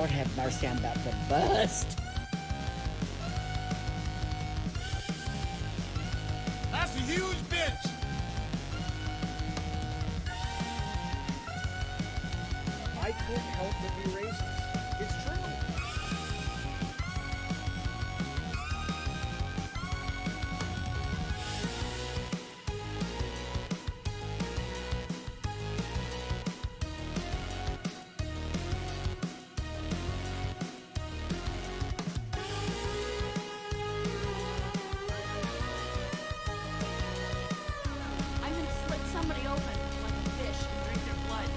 Lord have mercy, I'm about to bust. That's a huge bitch. I can't help but be racist. It's true. I'm gonna slit somebody open like a fish and drink their blood.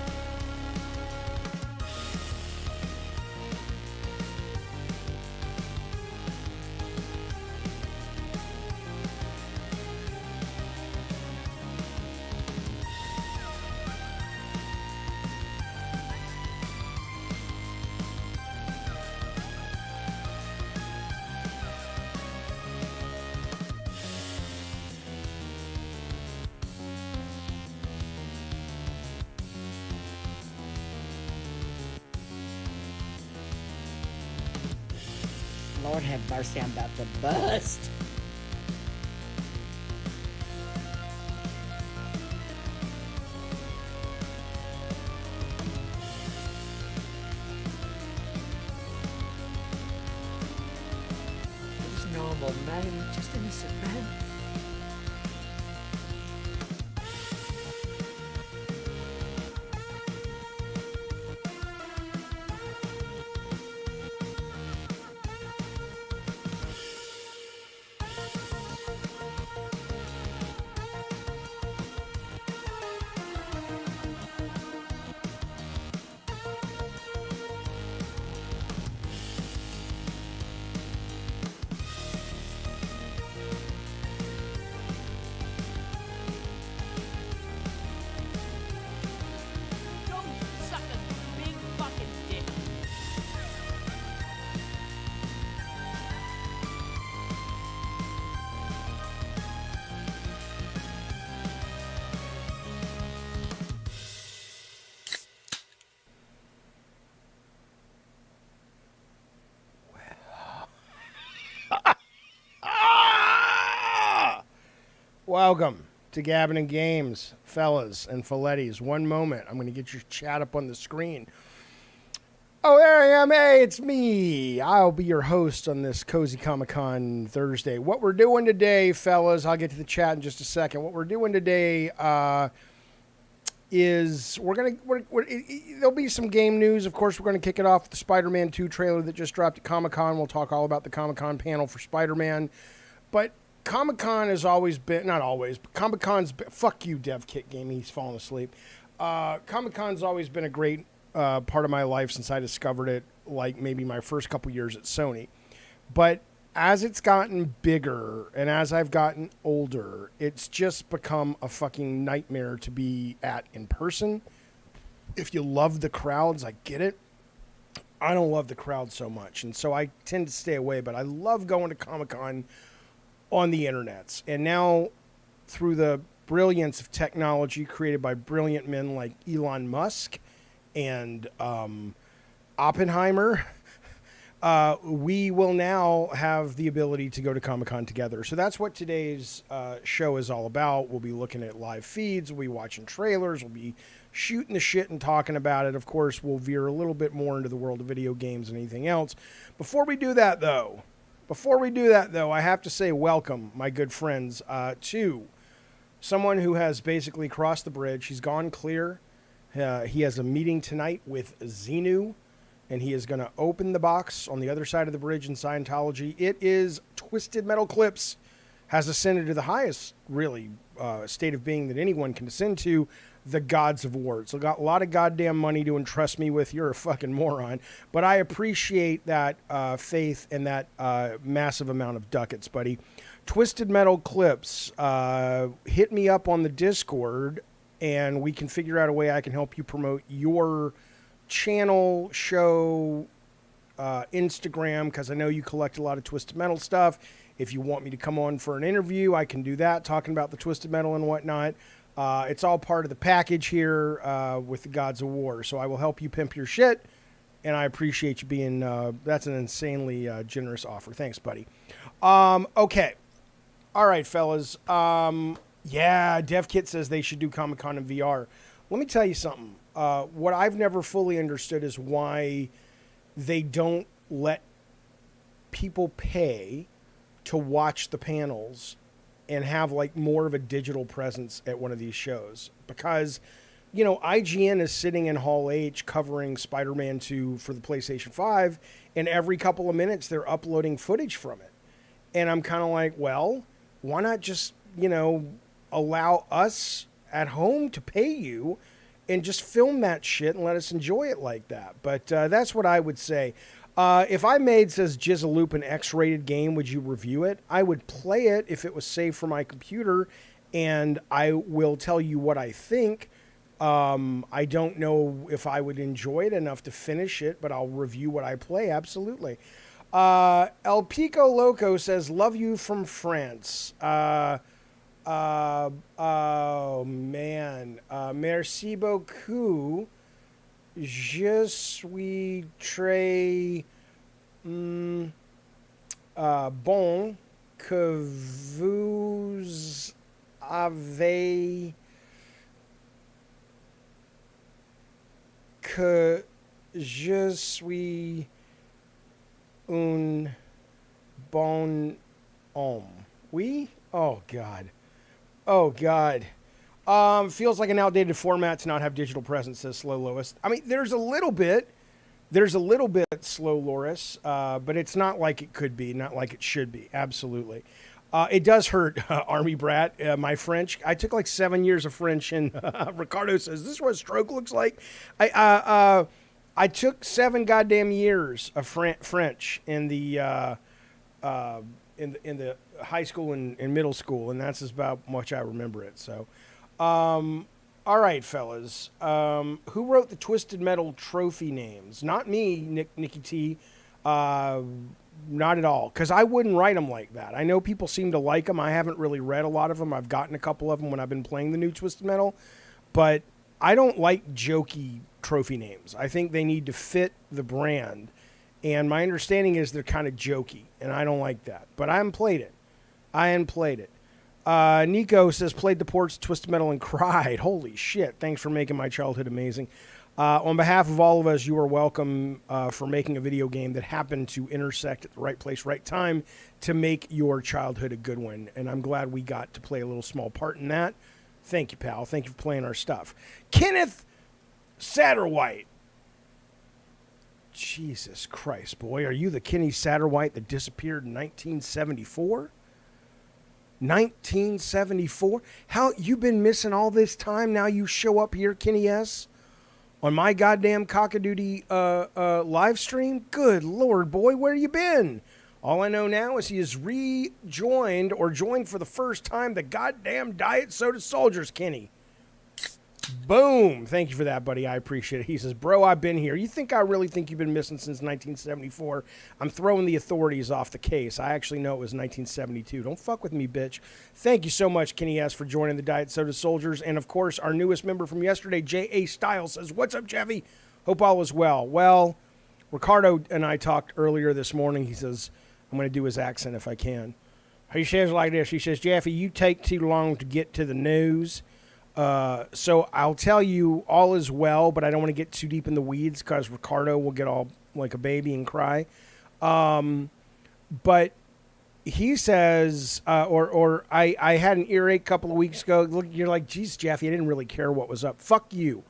Lord have mercy, I'm about to bust. Just normal, man. Just innocent, man. Go suck a big fucking dick. Welcome to Gabbin' and Games, fellas and filettis. One moment, I'm going to get your chat up on the screen. Oh, there I am. Hey, it's me. I'll be your host on this Cozy Comic-Con Thursday. What we're doing today, fellas, I'll get to the chat in just a second. What we're doing today is there'll be some game news. Of course, we're going to kick it off with the Spider-Man 2 trailer that just dropped at Comic-Con. We'll talk all about the Comic-Con panel for Spider-Man. But Comic-Con has always been, not always, but Comic-Con's been, fuck you, Dev Kit Game, he's falling asleep. Comic-Con's always been a great part of my life since I discovered it, like maybe my first couple years at Sony. But as it's gotten bigger and as I've gotten older, it's just become a fucking nightmare to be at in person. If you love the crowds, I get it. I don't love the crowd so much, and so I tend to stay away, but I love going to Comic-Con on the internets. And now, through the brilliance of technology created by brilliant men like Elon Musk and Oppenheimer, we will now have the ability to go to Comic-Con together. So that's what today's show is all about. We'll be looking at live feeds. We'll be watching trailers. We'll be shooting the shit and talking about it. Of course, we'll veer a little bit more into the world of video games and anything else. Before we do that, though, I have to say welcome, my good friends, to someone who has basically crossed the bridge. He's gone clear. He has a meeting tonight with Xenu, and he is going to open the box on the other side of the bridge in Scientology. It is Twisted Metal Clips, has ascended to the highest, really, state of being that anyone can ascend to, the gods of war. So got a lot of goddamn money to entrust me with. You're a fucking moron. But I appreciate that faith and that massive amount of ducats, buddy. Twisted Metal Clips, hit me up on the Discord, and we can figure out a way I can help you promote your channel, show, Instagram, because I know you collect a lot of Twisted Metal stuff. If you want me to come on for an interview, I can do that, talking about the Twisted Metal and whatnot. It's all part of the package here with the Gods of War. So I will help you pimp your shit and I appreciate you being. That's an insanely generous offer. Thanks, buddy. Okay, all right, fellas. Yeah, DevKit says they should do Comic-Con in VR. Let me tell you something. What I've never fully understood is why they don't let people pay to watch the panels and have like more of a digital presence at one of these shows, because you know IGN is sitting in Hall H covering Spider-Man 2 for the PlayStation 5, and every couple of minutes they're uploading footage from it, and I'm kind of like, well, why not just, you know, allow us at home to pay you and just film that shit and let us enjoy it like that. But that's what I would say. If I made, says Jizzaloop, an X-rated game, would you review it? I would play it if it was saved for my computer, and I will tell you what I think. I don't know if I would enjoy it enough to finish it, but I'll review what I play, absolutely. El Pico Loco says, love you from France. Oh, man. Merci beaucoup. Je suis très bon que vous avez que je suis un bon homme. Oui? Oh, God. Oh, God. Feels like an outdated format to not have digital presence, says Slow Lois. I mean, there's a little bit, Slow Loris, but it's not like it could be, not like it should be. Absolutely. It does hurt, Army Brat, my French. I took like 7 years of French, and Ricardo says, this is what stroke looks like. I took 7 goddamn years of French in the high school and middle school, and that's about much I remember it. So, all right, fellas. Who wrote the Twisted Metal trophy names? Not me, Nicky T. Not at all, because I wouldn't write them like that. I know people seem to like them. I haven't really read a lot of them. I've gotten a couple of them when I've been playing the new Twisted Metal, but I don't like jokey trophy names. I think they need to fit the brand, and my understanding is they're kind of jokey, and I don't like that. But I haven't played it. Nico says, played the ports Twisted Metal and cried. Holy shit. Thanks for making my childhood amazing. On behalf of all of us, you are welcome for making a video game that happened to intersect at the right place, right time to make your childhood a good one. And I'm glad we got to play a little small part in that. Thank you, pal. Thank you for playing our stuff. Kenneth Satterwhite. Jesus Christ, boy. Are you the Kenny Satterwhite that disappeared in 1974? 1974? How you been missing all this time? Now you show up here, Kenny S, on my goddamn cockadoodie live stream? Good Lord, boy, where you been? All I know now is he has rejoined or joined for the first time the goddamn Diet Soda Soldiers, Kenny. Boom. Thank you for that, buddy. I appreciate it. He says, bro, I've been here. You think I really think you've been missing since 1974? I'm throwing the authorities off the case. I actually know it was 1972. Don't fuck with me, bitch. Thank you so much, Kenny S., for joining the Diet Soda Soldiers. And, of course, our newest member from yesterday, J.A. Styles, says, what's up, Jaffe? Hope all is well. Well, Ricardo and I talked earlier this morning. He says, I'm going to do his accent if I can. He says like this. He says, Jaffe, you take too long to get to the news. So I'll tell you all is well, but I don't want to get too deep in the weeds because Ricardo will get all like a baby and cry. But he says, I had an earache a couple of weeks ago. Look, you're like, geez, Jaffe, I didn't really care what was up. Fuck you.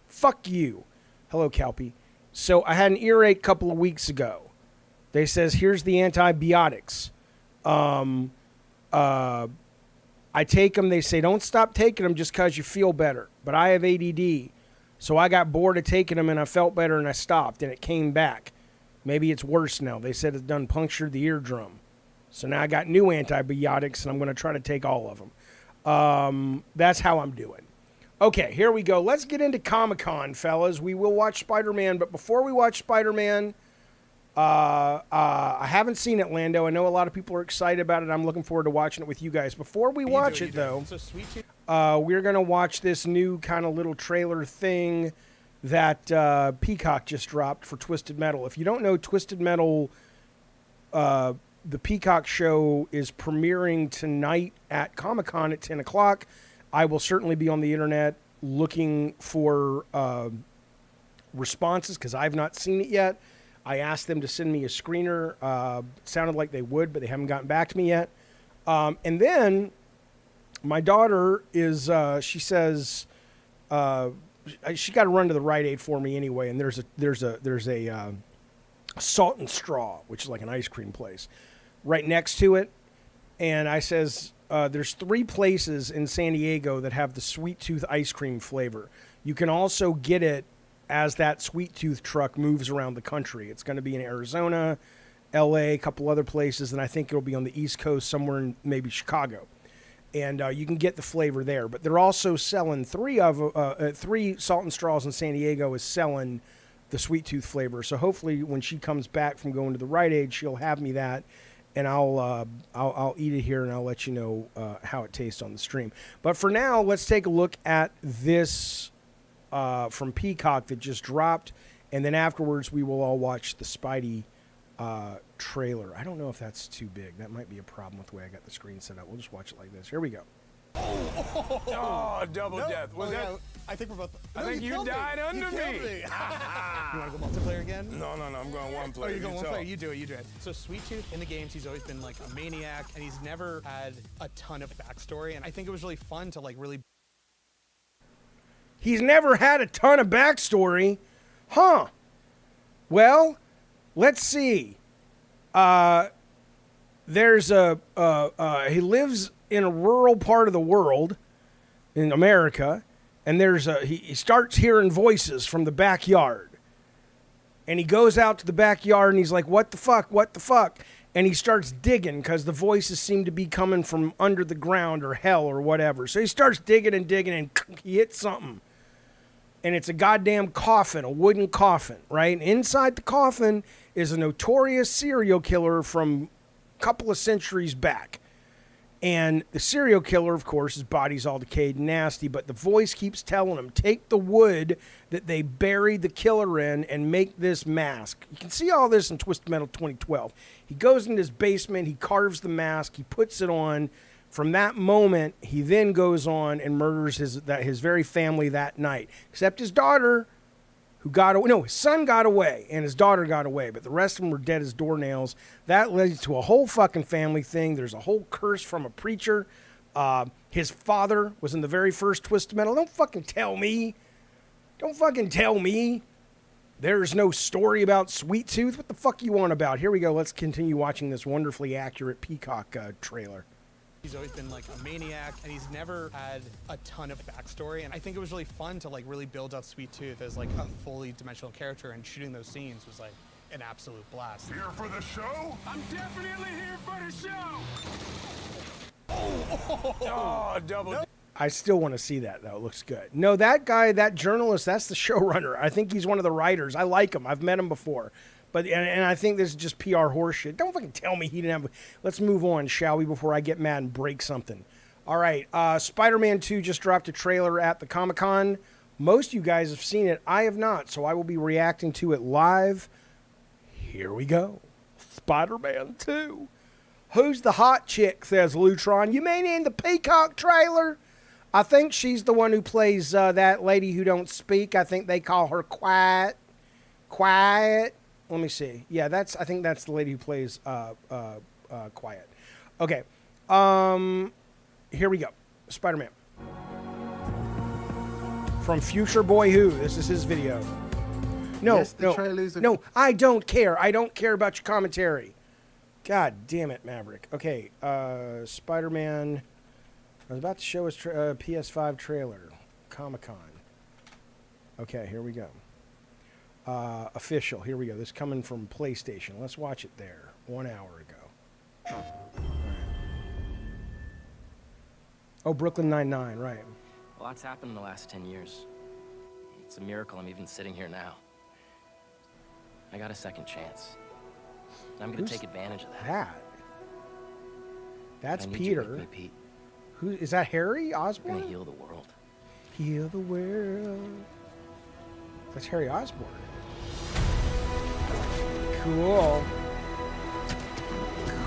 Fuck you. Hello, Calpy. So I had an earache a couple of weeks ago. They says, here's the antibiotics. I take them. They say, don't stop taking them just because you feel better. But I have ADD. So I got bored of taking them and I felt better and I stopped and it came back. Maybe it's worse now. They said it done punctured the eardrum. So now I got new antibiotics and I'm going to try to take all of them. That's how I'm doing. Okay, here we go. Let's get into Comic-Con, fellas. We will watch Spider-Man. But before we watch Spider-Man, I haven't seen it, Lando. I know a lot of people are excited about it. I'm looking forward to watching it with you guys. Before we watch it, though, we're going to watch this new kind of little trailer thing that Peacock just dropped for Twisted Metal. If you don't know, Twisted Metal, the Peacock show is premiering tonight at Comic-Con at 10 o'clock. I will certainly be on the internet looking for responses because I've not seen it yet. I asked them to send me a screener. It sounded like they would, but they haven't gotten back to me yet. And then my daughter is, she says, she got to run to the Rite Aid for me anyway. And there's a Salt and Straw, which is like an ice cream place, right next to it. And I says, there's 3 places in San Diego that have the Sweet Tooth ice cream flavor. You can also get it as that Sweet Tooth truck moves around the country. It's going to be in Arizona, LA, a couple other places, and I think it'll be on the East Coast somewhere in maybe Chicago. And you can get the flavor there. But they're also selling 3 Salt and Straws in San Diego is selling the Sweet Tooth flavor. So hopefully when she comes back from going to the Rite Aid, she'll have me that, and I'll eat it here, and I'll let you know how it tastes on the stream. But for now, let's take a look at this from Peacock that just dropped, and then afterwards we will all watch the Spidey trailer. I don't know if that's too big. That might be a problem with the way I got the screen set up. We'll just watch it like this. Here we go. Oh, double death. Was that? I think we're both. I think you died under me. You want to go multiplayer again? No, I'm going one Oh, player. you're going one player. You do it. So Sweet Tooth in the games, he's always been like a maniac, and he's never had a ton of backstory. And I think it was really fun to like really. He's never had a ton of backstory. Huh. Well, let's see. There's he lives in a rural part of the world in America, and he starts hearing voices from the backyard. And he goes out to the backyard and he's like, what the fuck? And he starts digging because the voices seem to be coming from under the ground or hell or whatever. So he starts digging and he hits something. And it's a goddamn coffin, a wooden coffin, right? And inside the coffin is a notorious serial killer from a couple of centuries back. And the serial killer, of course, his body's all decayed and nasty, but the voice keeps telling him, take the wood that they buried the killer in and make this mask. You can see all this in Twisted Metal 2012. He goes into his basement, he carves the mask, he puts it on. From that moment, he then goes on and murders his very family that night, except his daughter, who got away. No, his son got away, and his daughter got away, but the rest of them were dead as doornails. That led to a whole fucking family thing. There's a whole curse from a preacher. His father was in the very first Twisted Metal. Don't fucking tell me. There's no story about Sweet Tooth. What the fuck you on about? Here we go. Let's continue watching this wonderfully accurate Peacock trailer. He's always been like a maniac, and he's never had a ton of backstory. And I think it was really fun to like really build up Sweet Tooth as like a fully dimensional character, and shooting those scenes was like an absolute blast. Here for the show? I'm definitely here for the show. Oh, double. I still want to see that, though. It looks good. No, that guy, that journalist, that's the showrunner. I think he's one of the writers. I like him. I've met him before. But and I think this is just PR horseshit. Don't fucking tell me he didn't have... Let's move on, shall we, before I get mad and break something. All right, Spider-Man 2 just dropped a trailer at the Comic-Con. Most of you guys have seen it. I have not, so I will be reacting to it live. Here we go. Spider-Man 2. Who's the hot chick, says Lutron. You mean in the Peacock trailer? I think she's the one who plays that lady who don't speak. I think they call her Quiet. Let me see. Yeah, I think that's the lady who plays Quiet. Okay. Here we go. Spider-Man. From Future Boy Who. This is his video. No, no, I don't care. I don't care about your commentary. God damn it, Maverick. Okay, Spider-Man. I was about to show his PS5 trailer. Comic-Con. Okay, here we go. Official. Here we go. This is coming from PlayStation. Let's watch it there. 1 hour ago. Right. Oh, Brooklyn Nine-Nine, right. A lot's happened in the last 10 years. It's a miracle I'm even sitting here now. I got a second chance. And I'm going to take advantage of that. That's I need Peter. You with me, Pete. Who is that? Harry We're Osborn? going to heal the world. Heal the world. That's Harry Osborn. Cool.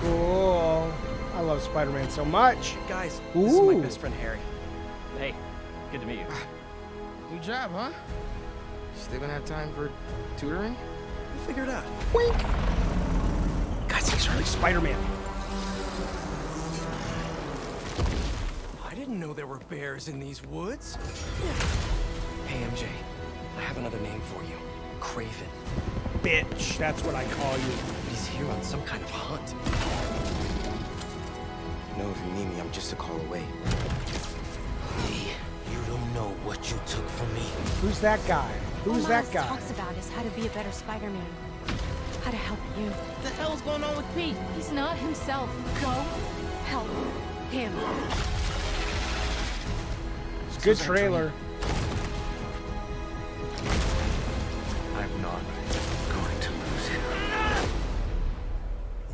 Cool. I love Spider-Man so much. Guys, Ooh. this is my best friend Harry. Hey, good to meet you. New job, huh? Still gonna have time for tutoring? We'll figure it out. Wink. Guys, he's really Spider-Man. I didn't know there were bears in these woods. Hey, MJ, I have another name for you. Craven. Bitch, that's what I call you. He's here on some kind of hunt. No, if you need me, I'm just a call away. Lee, you don't know what you took from me. Who's that guy? Who's All that Miles guy? talks about is how to be a better Spider-Man. How to help you. What the hell's going on with Pete? He's not himself. Go help him. It's a good trailer. I'm not going to lose him.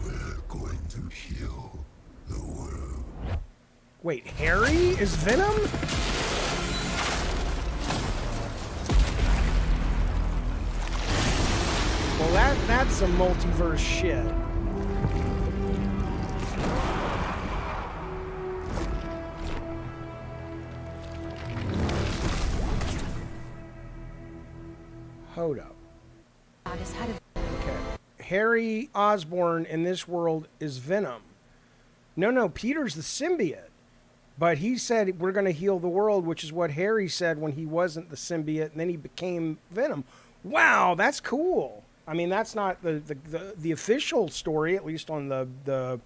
We're going to heal the world. Wait, Harry is Venom? Well, that's some multiverse shit. Hold up. About is how to Okay. Harry Osborn in this world is Venom. No, Peter's the symbiote. But he said we're going to heal the world, which is what Harry said when he wasn't the symbiote, and then he became Venom. Wow, that's cool. I mean, that's not the official story, at least on the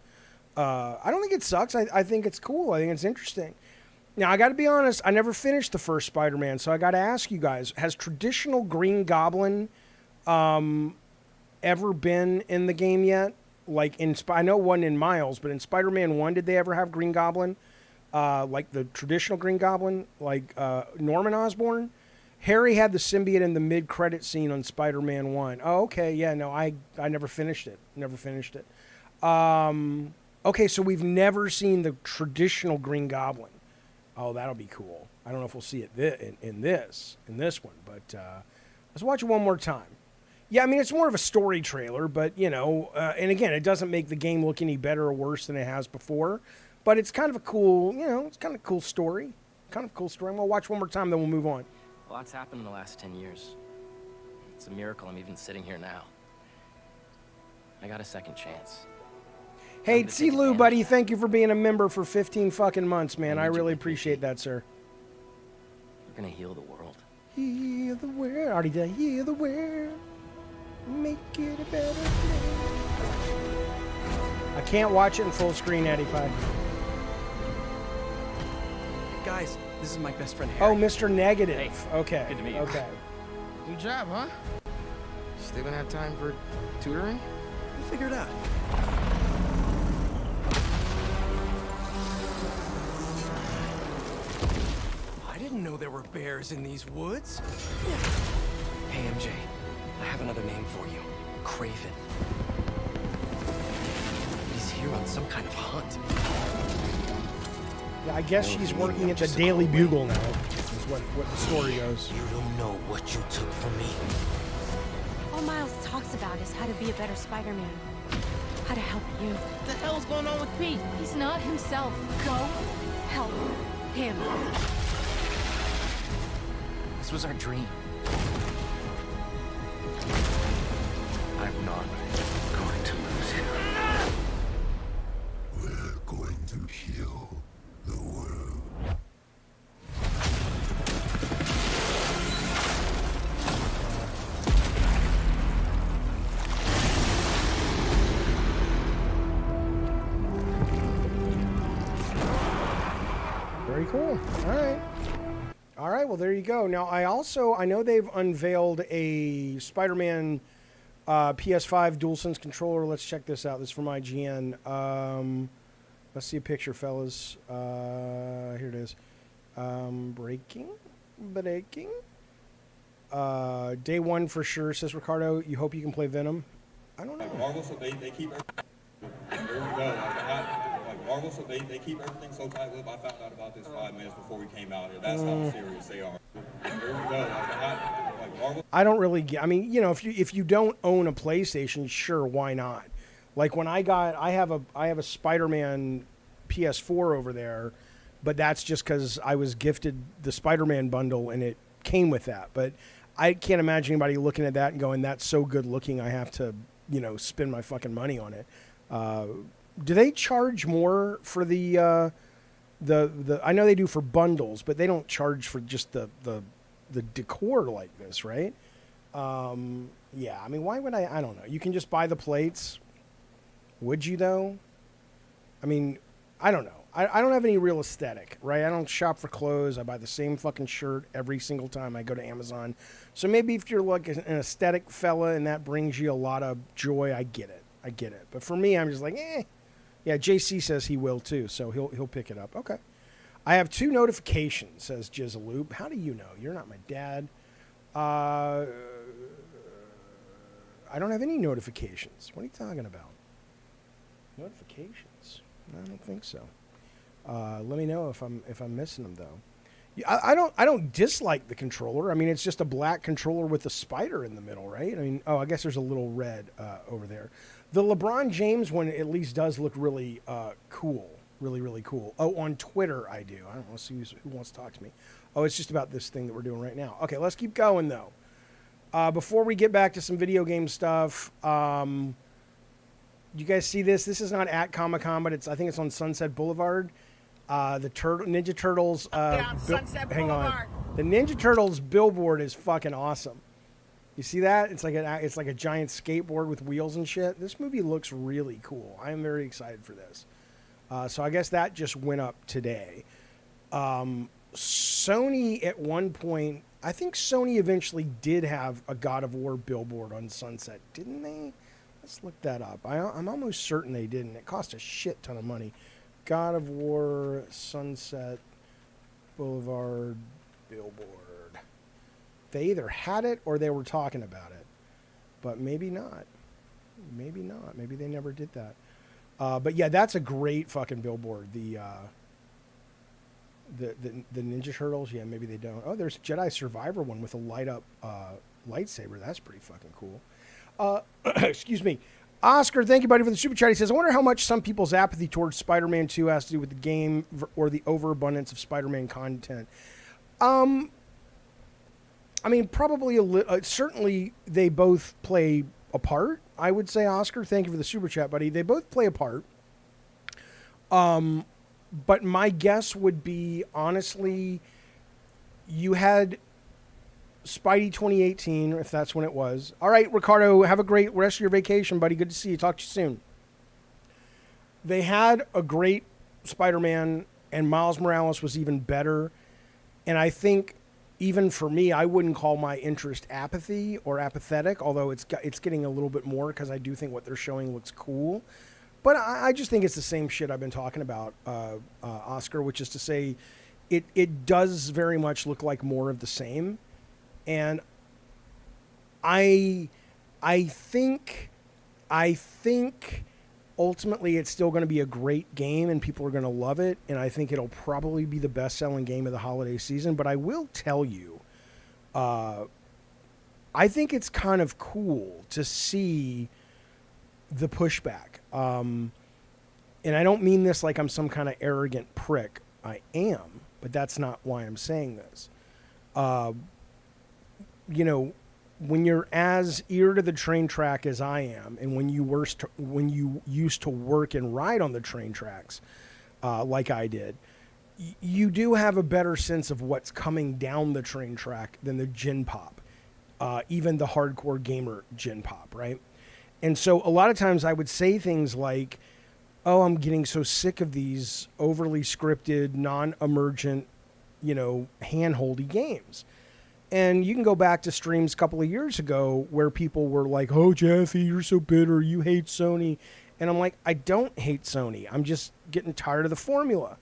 I don't think it sucks. I think it's cool. I think it's interesting. Now, I got to be honest, I never finished the first Spider-Man, so I got to ask you guys, has traditional Green Goblin ever been in the game yet? Like, I know it wasn't in Miles, but in Spider-Man 1, did they ever have Green Goblin? Like the traditional Green Goblin, like Norman Osborn? Harry had the symbiote in the mid-credit scene on Spider-Man 1. Oh, okay, yeah, no, I never finished it. Okay, so we've never seen the traditional Green Goblin. Oh, that'll be cool. I don't know if we'll see it in this one, but let's watch it one more time. Yeah, I mean, it's more of a story trailer, but, you know, and again, it doesn't make the game look any better or worse than it has before, but it's kind of a cool, you know, it's kind of a cool story. I'm gonna watch one more time, then we'll move on. A lot's happened in the last 10 years. It's a miracle I'm even sitting here now. I got a second chance. Hey, Time to see take Lou, advantage buddy, of that. thank you for being a member for 15 fucking months, man. I need you really to be appreciate that, sir. We're gonna heal the world. Heal the world. Already did. Heal the world. Make it a better place. I can't watch it in full screen, Eddie Pie. Guys, this is my best friend Oh, Harry. Mr. Negative. Hey, Okay. good to meet you. Okay. New job, huh? Still gonna have time for tutoring? We'll figure it out. I didn't know there were bears in these woods. Hey, MJ, I have another name for you. Craven. He's here on some kind of hunt. Yeah, I guess she's working at the Daily Bugle now, is what the story goes. You don't know what you took from me. All Miles talks about is how to be a better Spider-Man. How to help you. What the hell's going on with Pete? He's not himself. Go help him. This was our dream. I'm not going to lose him. We're going to heal the world. Very cool. All right, well, there you go. Now, I know they've unveiled a Spider-Man PS5 DualSense controller. Let's check this out. This is from IGN. Let's see a picture, fellas. Here it is. Breaking. Day one for sure, says Ricardo. You hope you can play Venom? I don't know. Marvel, so they keep there we go. Marvel, so they keep everything so tight-lipped. I found out about this 5 minutes before we came out here. That's how serious they are. There we go. Marvel. I don't really get. I mean, if you don't own a PlayStation, sure, why not? Like when I have a Spider-Man PS4 over there, but that's just because I was gifted the Spider-Man bundle and it came with that. But I can't imagine anybody looking at that and going, "That's so good looking, I have to, spend my fucking money on it." Do they charge more for the? I know they do for bundles, but they don't charge for just the decor like this, right? Yeah, I mean, why would I don't know. You can just buy the plates. Would you, though? I mean, I don't know. I don't have any real aesthetic, right? I don't shop for clothes. I buy the same fucking shirt every single time I go to Amazon. So maybe if you're like an aesthetic fella and that brings you a lot of joy, I get it. But for me, I'm just like, eh. Yeah, JC says he will, too, so he'll pick it up. Okay. I have 2 notifications, says Jizzaloop. How do you know? You're not my dad. I don't have any notifications. What are you talking about? Notifications? I don't think so. Let me know if I'm missing them though. Yeah, I don't dislike the controller. I mean, it's just a black controller with a spider in the middle, right? I mean, I guess there's a little red over there. The LeBron James one at least does look really cool, really cool. Oh, on Twitter I do. I don't want to see who wants to talk to me. Oh, it's just about this thing that we're doing right now. Okay, let's keep going though. Before we get back to some video game stuff. You guys see this? This is not at Comic-Con, but I think it's on Sunset Boulevard. The Ninja Turtles. Hang on. The Ninja Turtles billboard is fucking awesome. You see that? It's like a giant skateboard with wheels and shit. This movie looks really cool. I am very excited for this. So I guess that just went up today. Sony at one point, I think Sony eventually did have a God of War billboard on Sunset, didn't they? Let's look that up. I'm almost certain they didn't. It cost a shit ton of money. God of War Sunset Boulevard billboard. They either had it or they were talking about it. But maybe not. Maybe not. Maybe they never did that. But yeah, that's a great fucking billboard. The Ninja Turtles. Yeah, maybe they don't. Oh, there's a Jedi Survivor one with a light up lightsaber. That's pretty fucking cool. Excuse me. Oscar, thank you, buddy, for the super chat. He says, I wonder how much some people's apathy towards Spider-Man 2 has to do with the game or the overabundance of Spider-Man content. I mean, probably certainly they both play a part, I would say, Oscar. Thank you for the super chat, buddy. They both play a part. But my guess would be, honestly, you had Spidey 2018, if that's when it was. All right, Ricardo, have a great rest of your vacation, buddy. Good to see you. Talk to you soon. They had a great Spider-Man, and Miles Morales was even better. And I think, even for me, I wouldn't call my interest apathy or apathetic, although it's getting a little bit more because I do think what they're showing looks cool. But I just think it's the same shit I've been talking about, Oscar, which is to say it does very much look like more of the same. And I think ultimately it's still going to be a great game and people are going to love it. And I think it'll probably be the best-selling game of the holiday season. But I will tell you, I think it's kind of cool to see the pushback. And I don't mean this like I'm some kind of arrogant prick. I am, but that's not why I'm saying this. You know, when you're as ear to the train track as I am, and when you used to work and ride on the train tracks, like I did, you do have a better sense of what's coming down the train track than the gen pop, even the hardcore gamer gen pop, right? And so a lot of times I would say things like, oh, I'm getting so sick of these overly scripted, non-emergent, hand-holdy games. And you can go back to streams a couple of years ago where people were like, oh, Jaffe, you're so bitter. You hate Sony. And I'm like, I don't hate Sony. I'm just getting tired of the formula.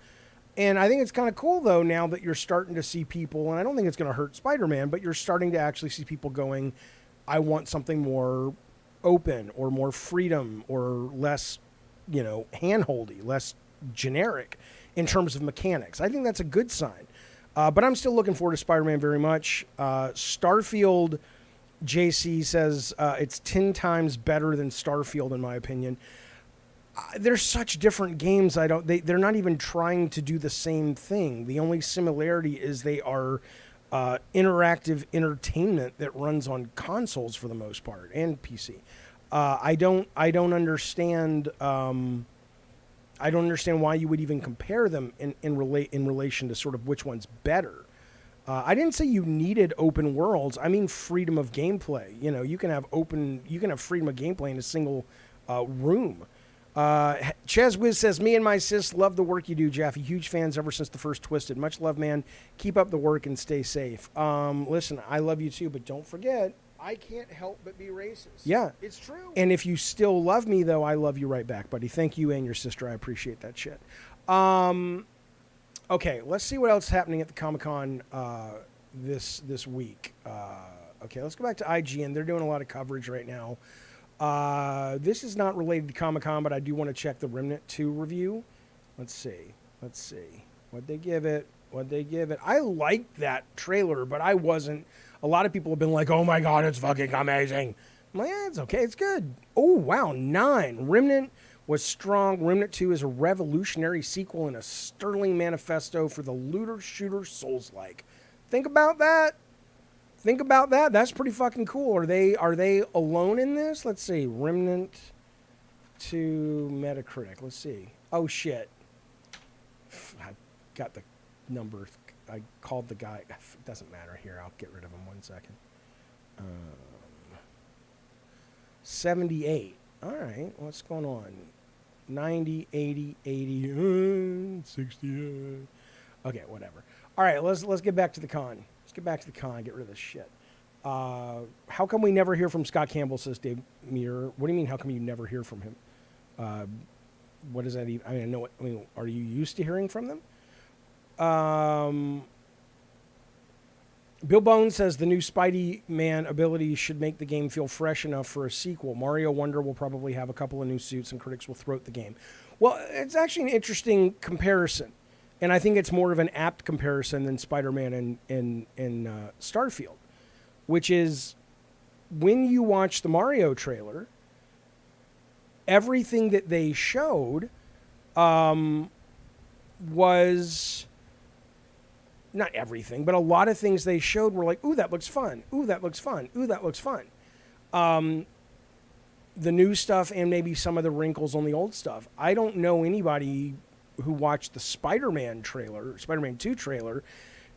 And I think it's kind of cool, though, now that you're starting to see people, and I don't think it's going to hurt Spider-Man, but you're starting to actually see people going, I want something more open or more freedom or less, hand-holdy, less generic in terms of mechanics. I think that's a good sign. But I'm still looking forward to Spider-Man very much. Starfield, JC says it's 10 times better than Starfield in my opinion. They're such different games. They're not even trying to do the same thing. The only similarity is they are interactive entertainment that runs on consoles for the most part and PC. I don't understand. I don't understand why you would even compare them in relation to sort of which one's better. I didn't say you needed open worlds. I mean freedom of gameplay. You know, you can have freedom of gameplay in a single room. Ches Wiz says, me and my sis love the work you do, Jaffe. Huge fans ever since the first Twisted. Much love, man. Keep up the work and stay safe. Listen, I love you too, but don't forget, I can't help but be racist. Yeah. It's true. And if you still love me, though, I love you right back, buddy. Thank you and your sister. I appreciate that shit. Okay, let's see what else is happening at the Comic-Con this week. Okay, let's go back to IGN. They're doing a lot of coverage right now. This is not related to Comic-Con, but I do want to check the Remnant 2 review. Let's see. What'd they give it? I liked that trailer, but I wasn't. A lot of people have been like, oh my God, it's fucking amazing. I'm like, yeah, it's okay. It's good. Oh, wow. 9. Remnant was strong. Remnant 2 is a revolutionary sequel and a sterling manifesto for the looter-shooter Souls-like. Think about that. That's pretty fucking cool. Are they alone in this? Let's see. Remnant 2 Metacritic. Let's see. Oh, shit. I got the number. I called the guy. It doesn't matter here. I'll get rid of him 1 second. 78. All right. What's going on? 90, 80, 80, 60. Okay, whatever. All right, let's get back to the con. Get rid of this shit. How come we never hear from Scott Campbell, says Dave Muir. What do you mean, how come you never hear from him? What does that even... are you used to hearing from them? Bill Bones says the new Spidey-Man ability should make the game feel fresh enough for a sequel. Mario Wonder will probably have a couple of new suits and critics will throat the game. Well, it's actually an interesting comparison. And I think it's more of an apt comparison than Spider-Man and Starfield, which is when you watch the Mario trailer, everything that they showed was... Not everything, but a lot of things they showed were like, ooh, that looks fun. Ooh, that looks fun. Ooh, that looks fun. The new stuff and maybe some of the wrinkles on the old stuff. I don't know anybody who watched the Spider-Man 2 trailer,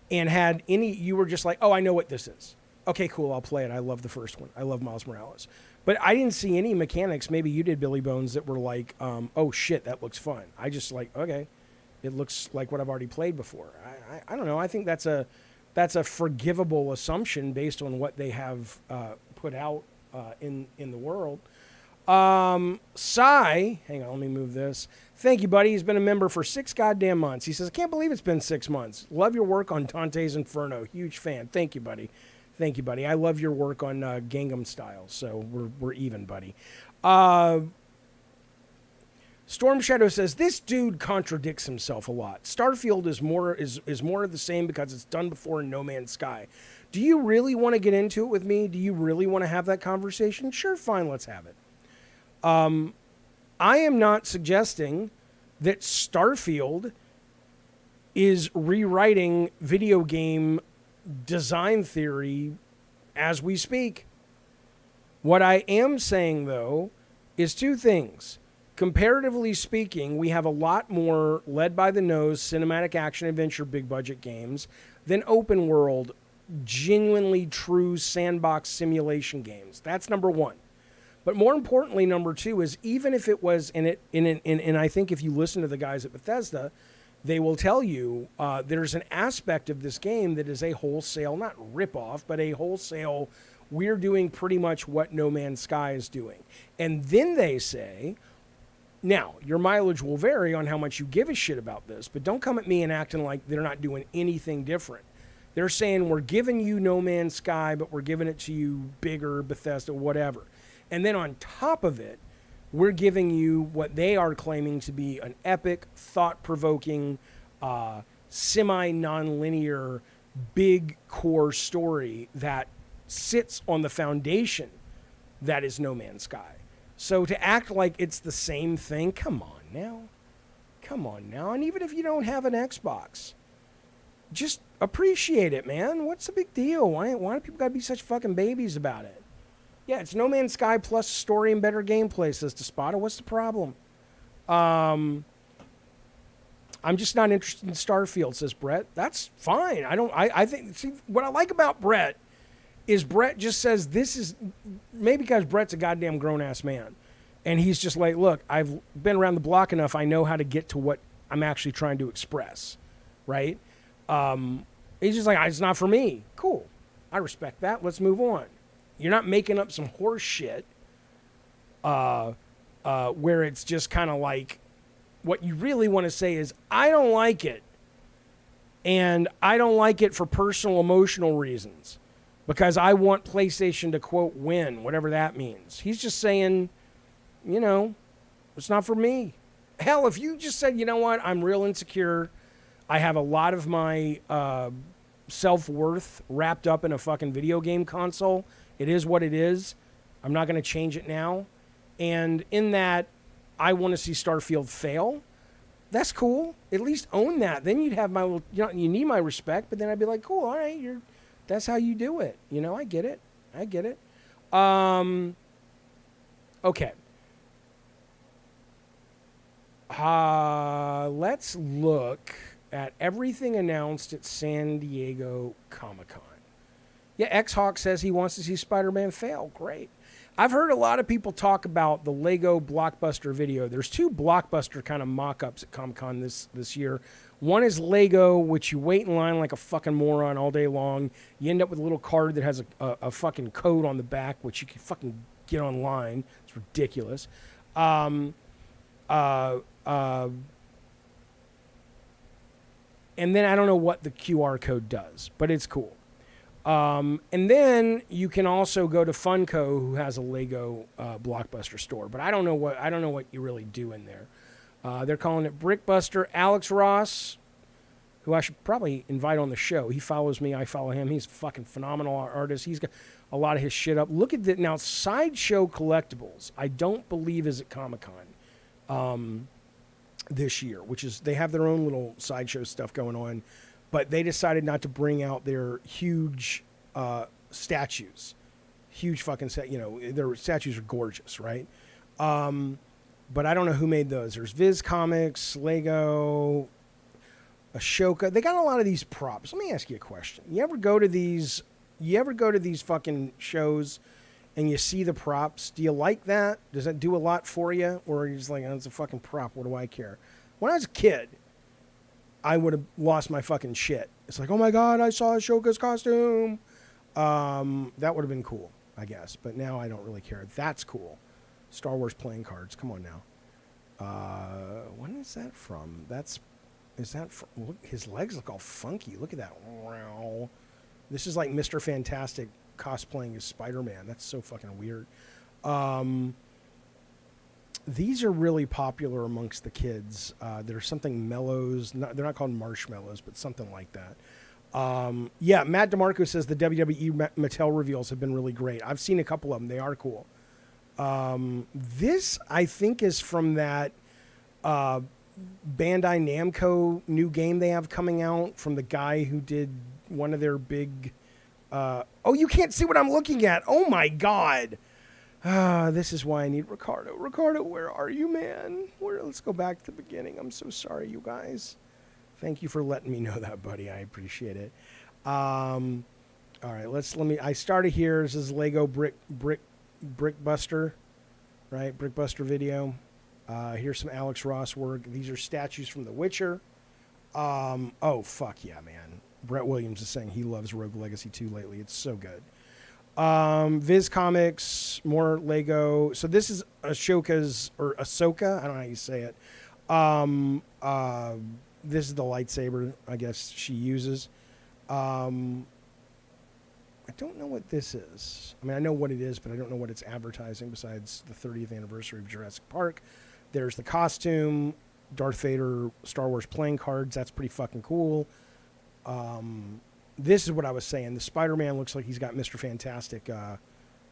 and had any, you were just like, oh, I know what this is. Okay, cool, I'll play it. I love the first one. I love Miles Morales. But I didn't see any mechanics, maybe you did, Billy Bones, that were like, oh, shit, that looks fun. I just like, okay. It looks like what I've already played before. I don't know. I think that's a forgivable assumption based on what they have put out in the world. Sai, hang on, let me move this. Thank you, buddy. He's been a member for 6 goddamn months. He says, I can't believe it's been 6 months. Love your work on Dante's Inferno. Huge fan. Thank you, buddy. I love your work on Gangnam Style. So we're even, buddy. Storm Shadow says, this dude contradicts himself a lot. Starfield is more of the same because it's done before in No Man's Sky. Do you really want to get into it with me? Do you really want to have that conversation? Sure, fine, let's have it. I am not suggesting that Starfield is rewriting video game design theory as we speak. What I am saying, though, is 2 things. Comparatively speaking, we have a lot more led-by-the-nose cinematic action-adventure big-budget games than open-world, genuinely true sandbox simulation games. That's number 1. But more importantly, number 2 is even if it was, and I think if you listen to the guys at Bethesda, they will tell you there's an aspect of this game that is a wholesale, not rip-off, but a wholesale, we're doing pretty much what No Man's Sky is doing. And then they say... Now, your mileage will vary on how much you give a shit about this, but don't come at me and acting like they're not doing anything different. They're saying we're giving you No Man's Sky, but we're giving it to you bigger, Bethesda, whatever. And then on top of it, we're giving you what they are claiming to be an epic, thought-provoking, semi-non-linear, big core story that sits on the foundation that is No Man's Sky. So to act like it's the same thing, come on now. And even if you don't have an Xbox, just appreciate it, man. What's the big deal? Why do people gotta be such fucking babies about it? Yeah, it's No Man's Sky plus story and better gameplay, says Despada. What's the problem? I'm just not interested in Starfield, says Brett. That's fine. I think, see, what I like about Brett is Brett just says this is, maybe because Brett's a goddamn grown-ass man. And he's just like, look, I've been around the block enough. I know how to get to what I'm actually trying to express, right? He's just like, it's not for me. Cool. I respect that. Let's move on. You're not making up some horse shit where it's just kind of like, what you really want to say is, I don't like it. And I don't like it for personal emotional reasons. Because I want PlayStation to, quote, win, whatever that means. He's just saying, you know, it's not for me. Hell, if you just said, you know what, I'm real insecure. I have a lot of my self-worth wrapped up in a fucking video game console. It is what it is. I'm not going to change it now. And in that, I want to see Starfield fail. That's cool. At least own that. Then you'd have my little, you know, you need my respect, but then I'd be like, cool, all right, that's how you do it. You know, I get it. Okay. Let's look at everything announced at San Diego Comic-Con. Yeah, X-Hawk says he wants to see Spider-Man fail. Great. I've heard a lot of people talk about the Lego Blockbuster video. There's two Blockbuster kind of mock-ups at Comic-Con this year. One is Lego, which you wait in line like a fucking moron all day long. You end up with a little card that has a fucking code on the back, which you can fucking get online. It's ridiculous. And then I don't know what the QR code does, but it's cool. And then you can also go to Funko, who has a Lego Blockbuster store, but I don't know what you really do in there. They're calling it Brickbuster. Alex Ross, who I should probably invite on the show. He follows me. I follow him. He's a fucking phenomenal artist. He's got a lot of his shit up. Look at that. Now, Sideshow Collectibles, I don't believe is at Comic-Con this year, which is, they have their own little Sideshow stuff going on, but they decided not to bring out their huge statues. Huge fucking set. You know, their statues are gorgeous, right? But I don't know who made those. There's Viz Comics, Lego, Ashoka. They got a lot of these props. Let me ask you a question. You ever go to these fucking shows and you see the props? Do you like that? Does that do a lot for you? Or are you just like, oh, it's a fucking prop. What do I care? When I was a kid, I would have lost my fucking shit. It's like, oh my God, I saw Ashoka's costume. That would have been cool, I guess. But now I don't really care. That's cool. Star Wars playing cards. Come on now. When is that from? Look, his legs look all funky. Look at that. Wow. This is like Mr. Fantastic cosplaying as Spider-Man. That's so fucking weird. These are really popular amongst the kids. There's something mellows. They're not called marshmallows, but something like that. Yeah, Matt DeMarco says the WWE Mattel reveals have been really great. I've seen a couple of them. They are cool. This, I think, is from that Bandai Namco new game they have coming out from the guy who did one of their big... oh, you can't see what I'm looking at. Oh, my God. This is why I need Ricardo. Ricardo, where are you, man? Let's go back to the beginning. I'm so sorry, you guys. Thank you for letting me know that, buddy. I appreciate it. All right, I started here. This is Lego Brickbuster, right? Brickbuster video. Here's some Alex Ross work. These are statues from The Witcher. Oh, fuck yeah, man. Brett Williams is saying he loves Rogue Legacy 2 lately. It's so good. Viz Comics, more Lego. So this is Ahsoka. I don't know how you say it. This is the lightsaber, I guess, she uses. I don't know what this is. I mean, I know what it is, but I don't know what it's advertising besides the 30th anniversary of Jurassic Park. There's the costume. Darth Vader Star Wars playing cards. That's pretty fucking cool. This is what I was saying. The Spider-Man looks like he's got Mr. Fantastic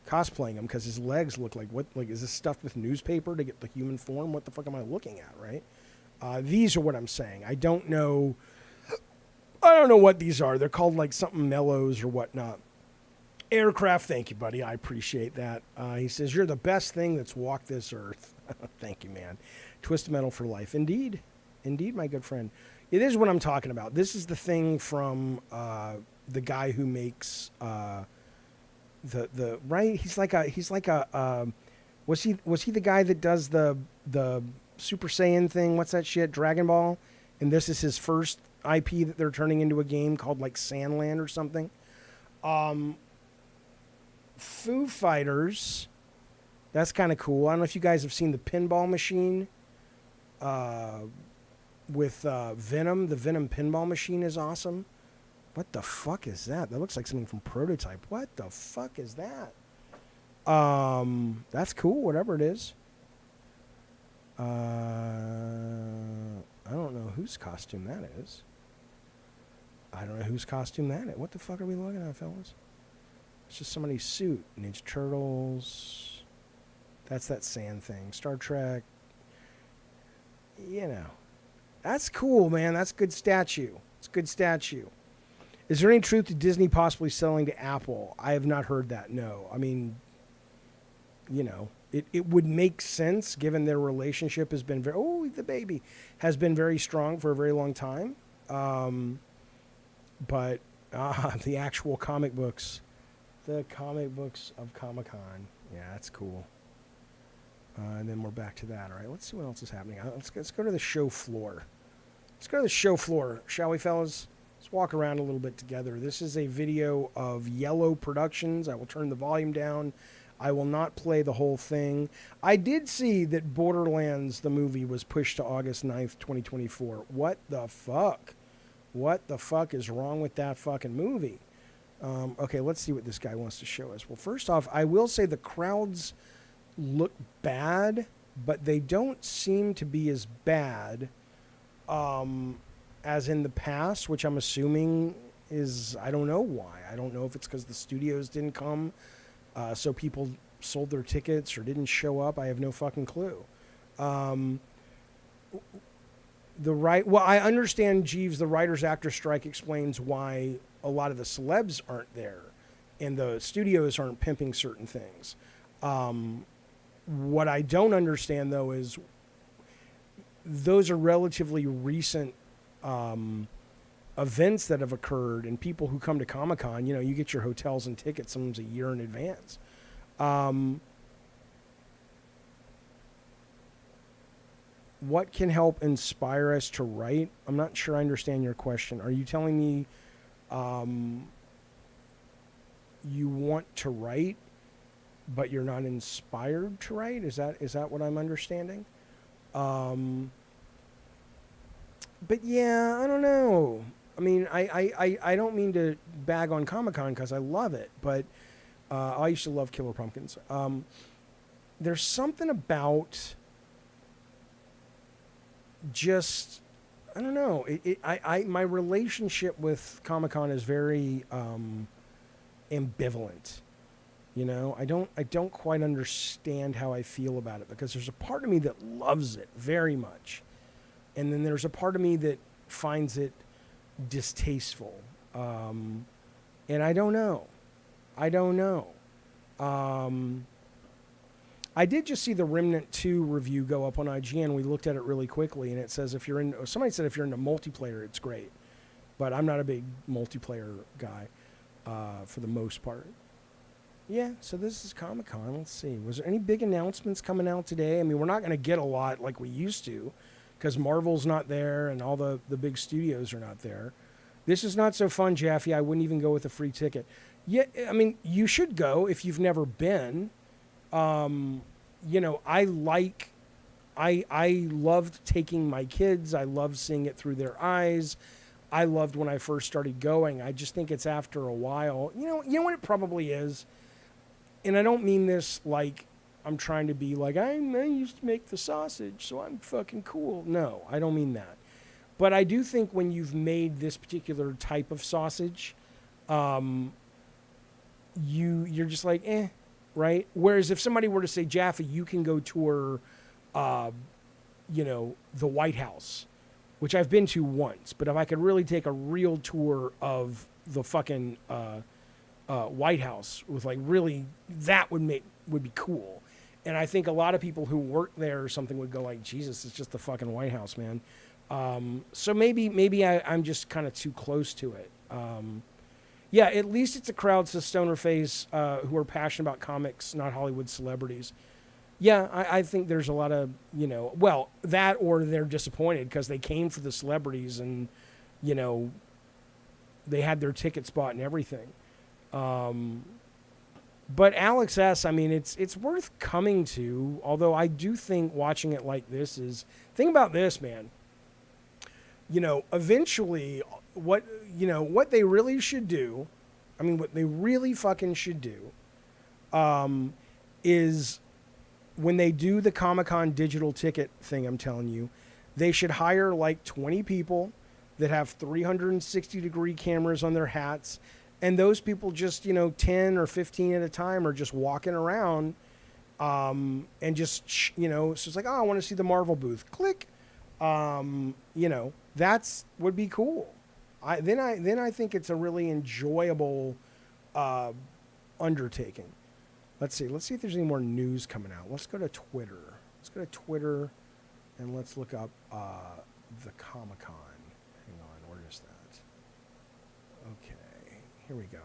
cosplaying him because his legs look like what? Like, is this stuffed with newspaper to get the human form? What the fuck am I looking at, right? These are what I'm saying. I don't know what these are. They're called like something mellows or whatnot. Aircraft, thank you, buddy. I appreciate that. He says, you're the best thing that's walked this earth. Thank you, man. Twisted Metal for life. Indeed. Indeed, my good friend. It is what I'm talking about. This is the thing from the guy who makes the right. He's like a was he the guy that does the Super Saiyan thing? What's that shit? Dragon Ball. And this is his first IP that they're turning into a game called like Sandland or something. Foo Fighters. That's kind of cool. I don't know if you guys have seen the pinball machine with Venom. The Venom pinball machine is awesome. What the fuck is that? That looks like something from Prototype. What the fuck is that? That's cool, whatever it is. I don't know whose costume that is. I don't know whose costume that is. What the fuck are we looking at, fellas? It's just somebody's suit. Ninja Turtles. That's that sand thing. Star Trek. You know. That's cool, man. That's a good statue. It's a good statue. Is there any truth to Disney possibly selling to Apple? I have not heard that, no. I mean, you know, it would make sense given their relationship has been very, oh, the baby, has been very strong for a very long time. But the actual comic books. The comic books of Comic-Con. Yeah, that's cool. And then we're back to that. All right, let's see what else is happening. Let's go to the show floor. Let's go to the show floor, shall we, fellas? Let's walk around a little bit together. This is a video of Yellow Productions. I will turn the volume down. I will not play the whole thing. I did see that Borderlands, the movie, was pushed to August 9th, 2024. What the fuck? What the fuck is wrong with that fucking movie? Okay, let's see what this guy wants to show us. Well, first off, I will say the crowds look bad, but they don't seem to be as bad as in the past, which I'm assuming is, I don't know why. I don't know if it's because the studios didn't come, so people sold their tickets or didn't show up. I have no fucking clue. Well, I understand, Jeeves, the writers-actor strike explains why a lot of the celebs aren't there and the studios aren't pimping certain things. What I don't understand, though, is those are relatively recent events that have occurred, and people who come to Comic-Con, you know, you get your hotels and tickets sometimes a year in advance. What can help inspire us to write? I'm not sure I understand your question. Are you telling me you want to write, but you're not inspired to write? Is that what I'm understanding? But yeah, I don't know. I mean, I don't mean to bag on Comic-Con because I love it, but I used to love Killer Pumpkins. There's something about just, I don't know. My relationship with Comic-Con is very ambivalent. You know, I don't quite understand how I feel about it because there's a part of me that loves it very much, and then there's a part of me that finds it distasteful. And I don't know. I did just see the Remnant 2 review go up on IGN. We looked at it really quickly, and it says somebody said if you're into multiplayer, it's great. But I'm not a big multiplayer guy for the most part. Yeah, so this is Comic-Con. Let's see. Was there any big announcements coming out today? I mean, we're not going to get a lot like we used to because Marvel's not there and all the big studios are not there. This is not so fun, Jaffe. I wouldn't even go with a free ticket. Yeah, I mean, you should go if you've never been. You know, I loved taking my kids. I loved seeing it through their eyes. I loved when I first started going. I just think it's after a while. You know what it probably is? And I don't mean this like I'm trying to be like, I used to make the sausage, so I'm fucking cool. No, I don't mean that. But I do think when you've made this particular type of sausage, you're just like, right? Whereas if somebody were to say, Jaffe, you can go tour, the White House, which I've been to once, but if I could really take a real tour of the fucking White House with like really, that would be cool. And I think a lot of people who work there or something would go like, Jesus, it's just the fucking White House, man. So maybe I'm just kind of too close to it. Yeah, at least it's a crowd, says Stoner Face, who are passionate about comics, not Hollywood celebrities. Yeah, I think there's a lot of, well, that or they're disappointed because they came for the celebrities and, they had their ticket spot and everything. But Alex S., I mean, it's worth coming to, although I do think watching it like this is, think about this, man. Eventually, what they really should do, I mean, what they really fucking should do, is when they do the Comic-Con digital ticket thing, I'm telling you, they should hire like 20 people that have 360-degree cameras on their hats, and those people just, 10 or 15 at a time are just walking around, and just, so it's like, oh, I want to see the Marvel booth. Click. That's would be cool. Then I think it's a really enjoyable undertaking. Let's see if there's any more news coming out. Let's go to Twitter. And let's look up the Comic-Con. Hang on, where is that? Okay, here we go.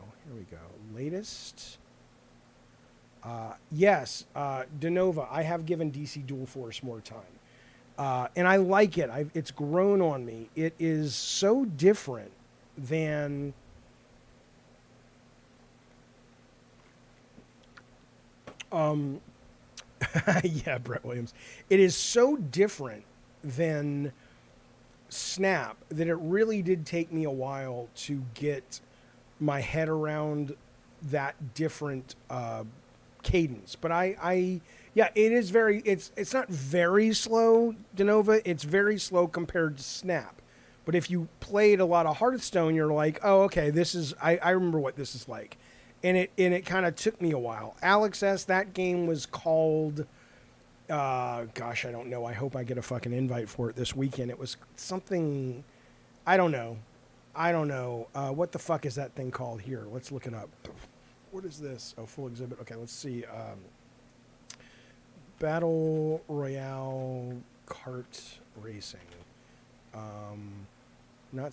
Latest. Yes, DeNova. I have given DC Dual Force more time. And I like it. It's grown on me. It is so different than yeah, Brett Williams. It is so different than Snap that it really did take me a while to get my head around that different cadence. But yeah, it is it's not very slow, DeNova. It's very slow compared to Snap. But if you played a lot of Hearthstone, you're like, oh, okay, I remember what this is like. And it kind of took me a while. Alex S., that game was called, gosh, I don't know. I hope I get a fucking invite for it this weekend. It was something, I don't know. What the fuck is that thing called here? Let's look it up. What is this? Oh, full exhibit. Okay, let's see. Battle Royale Kart Racing. Not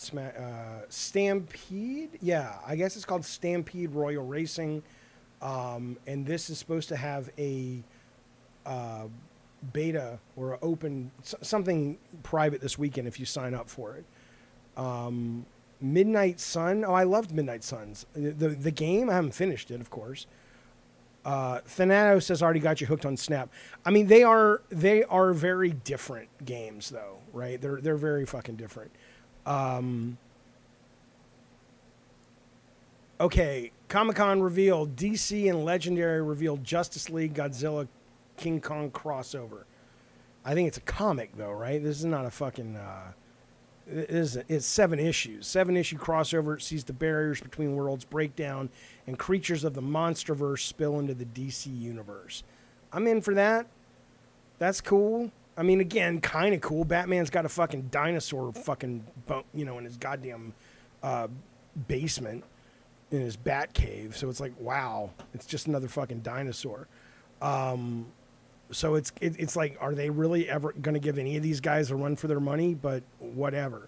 Stampede? Yeah, I guess it's called Stampede Royal Racing. And this is supposed to have a beta or open, something private this weekend if you sign up for it. Midnight Sun. Oh, I loved Midnight Suns. The game, I haven't finished it, of course. Thanatos says, already got you hooked on Snap. I mean, they are very different games, though, right? They're very fucking different. Okay, Comic-Con revealed DC and Legendary revealed Justice League Godzilla King Kong crossover. I think it's a comic, though, right? This is not a fucking it's 7 issues. 7-issue crossover. It sees the barriers between worlds break down and creatures of the Monsterverse spill into the DC universe. I'm in for that. That's cool. I mean, again, kind of cool. Batman's got a fucking dinosaur fucking, in his goddamn basement in his bat cave. So it's like, wow, it's just another fucking dinosaur. So it's like, are they really ever going to give any of these guys a run for their money? But whatever.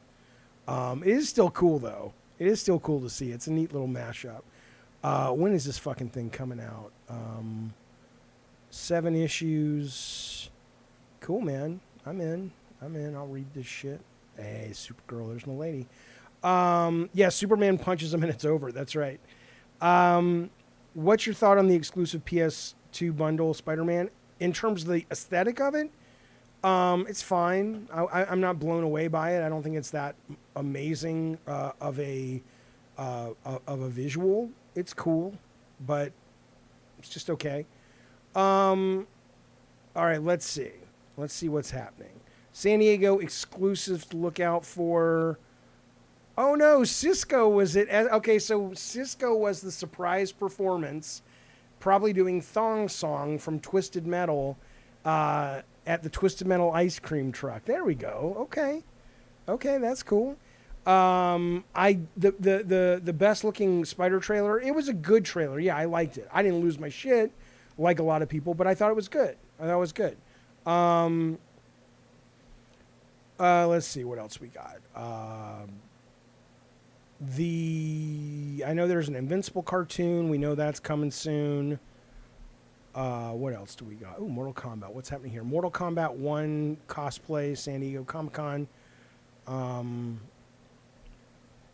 It is still cool, though. It is still cool to see. It's a neat little mashup. When is this fucking thing coming out? 7 issues. Cool, man. I'm in. I'll read this shit. Hey, Supergirl, there's my lady. Yeah, Superman punches him and it's over. That's right. What's your thought on the exclusive PS2 bundle, Spider-Man? In terms of the aesthetic of it, it's fine. I'm not blown away by it. I don't think it's that amazing of a visual. It's cool, but it's just okay. All right, let's see. Let's see what's happening. San Diego exclusive to look out for. Oh no, Cisco was it. Okay, so Cisco was the surprise performance, probably doing Thong Song from Twisted Metal at the Twisted Metal ice cream truck. There we go. Okay, that's cool. The best looking Spider trailer. It was a good trailer. Yeah, I liked it. I didn't lose my shit like a lot of people, but I thought it was good. Let's see what else we got. I know there's an Invincible cartoon. We know that's coming soon. What else do we got? Oh, Mortal Kombat. What's happening here? Mortal Kombat 1 cosplay, San Diego Comic-Con.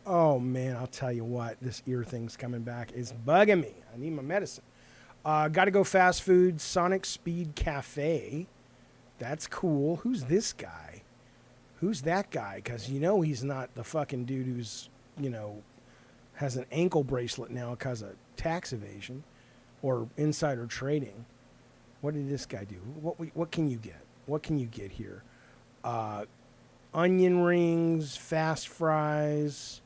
Oh, man, I'll tell you what. This ear thing's coming back. It's bugging me. I need my medicine. Got to go fast food. Sonic Speed Cafe. That's cool. Who's this guy? Who's that guy? Because you know he's not the fucking dude who's, has an ankle bracelet now because of tax evasion or insider trading. What did this guy do? What can you get? What can you get here? Onion rings, fast fries.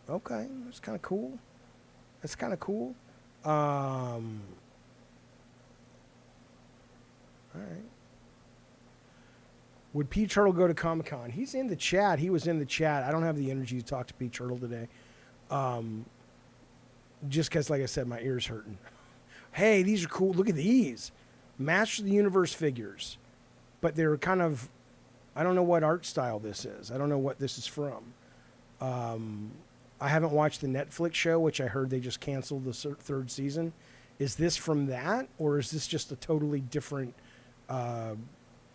Okay, that's kind of cool. All right. Would P Turtle go to Comic-Con? He's in the chat. He was in the chat. I don't have the energy to talk to P Turtle today. Just because, like I said, my ear's hurting. Hey, these are cool. Look at these. Master of the Universe figures. But they're kind of, I don't know what art style this is. I don't know what this is from. I haven't watched the Netflix show, which I heard they just canceled the third season. Is this from that? Or is this just a totally different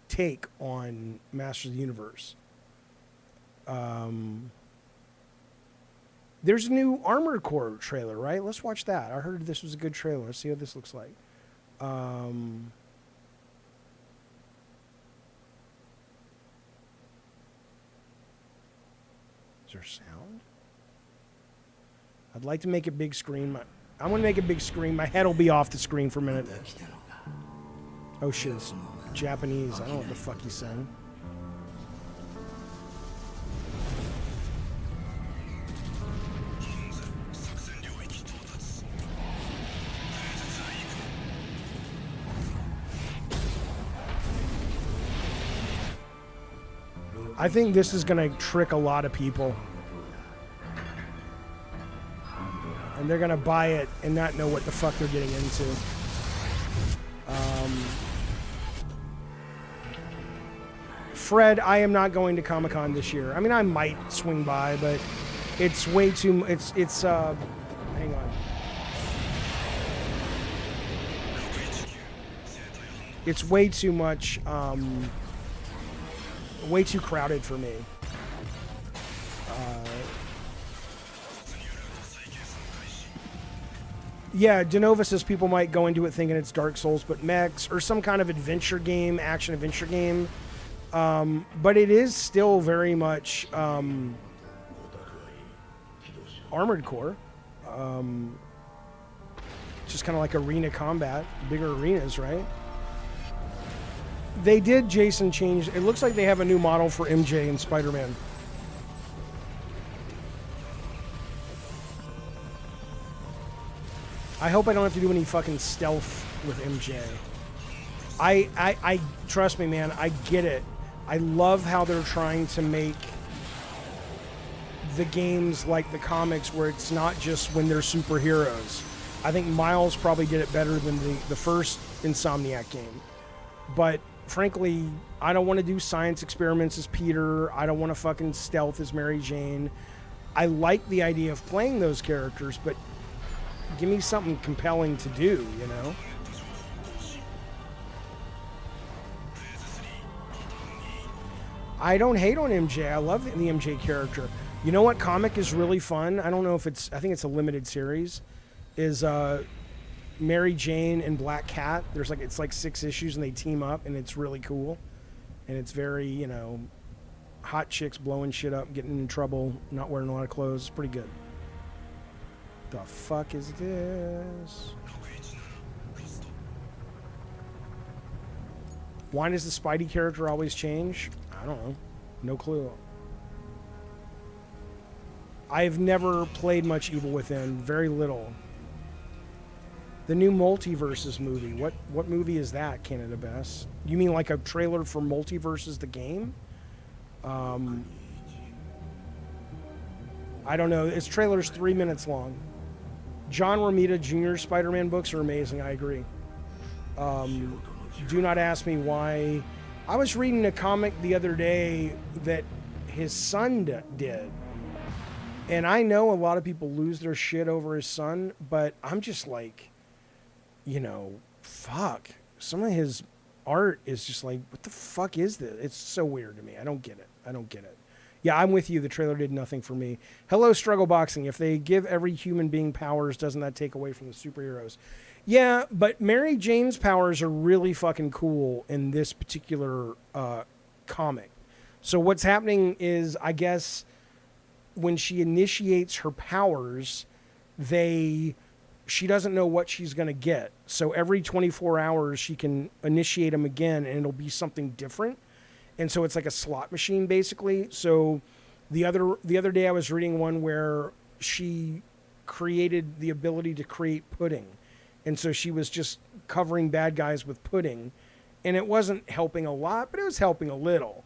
take on Master of the Universe? There's a new Armored Core trailer, right? Let's watch that. I heard this was a good trailer. Let's see what this looks like. Is there sound? I'd like to make a big screen. I'm going to make a big screen. My head will be off the screen for a minute. Oh shit, it's Japanese. I don't know what the fuck he's saying. I think this is going to trick a lot of people. And they're going to buy it and not know what the fuck they're getting into. Fred, I am not going to Comic-Con this year. I mean, I might swing by, but it's way too... hang on. It's way too much... way too crowded for me. Yeah, Denova says people might go into it thinking it's Dark Souls, but mechs or some kind of adventure game, action adventure game. But it is still very much Armored Core. Just kind of like arena combat, bigger arenas, right? They did, Jason, change. It looks like they have a new model for MJ and Spider-Man. I hope I don't have to do any fucking stealth with MJ. I trust me, man, I get it. I love how they're trying to make the games like the comics where it's not just when they're superheroes. I think Miles probably did it better than the first Insomniac game. But frankly, I don't want to do science experiments as Peter. I don't want to fucking stealth as Mary Jane. I like the idea of playing those characters, but give me something compelling to do, you know? I don't hate on MJ. I love the MJ character. You know what comic is really fun? I don't know if it's... I think it's a limited series. Is Mary Jane and Black Cat. It's like 6 issues and they team up and it's really cool. And it's very, you know, hot chicks blowing shit up, getting in trouble, not wearing a lot of clothes. It's pretty good. The fuck is this? Why does the Spidey character always change? I don't know. No clue. I've never played much Evil Within. Very little. The new Multiverses movie. What movie is that, Canada Best? You mean like a trailer for Multiverses the game? I don't know. Its trailer's 3 minutes long. John Romita Jr. Spider-Man books are amazing. I agree. Do not ask me why. I was reading a comic the other day that his son did. And I know a lot of people lose their shit over his son, but I'm just like, you know, fuck. Some of his art is just like, what the fuck is this? It's so weird to me. I don't get it. Yeah, I'm with you. The trailer did nothing for me. Hello, Struggle Boxing. If they give every human being powers, doesn't that take away from the superheroes? Yeah, but Mary Jane's powers are really fucking cool in this particular comic. So what's happening is, I guess, when she initiates her powers, she doesn't know what she's going to get. So every 24 hours, she can initiate them again, and it'll be something different. And so it's like a slot machine, basically. So the other day I was reading one where she created the ability to create pudding. And so she was just covering bad guys with pudding. And it wasn't helping a lot, but it was helping a little.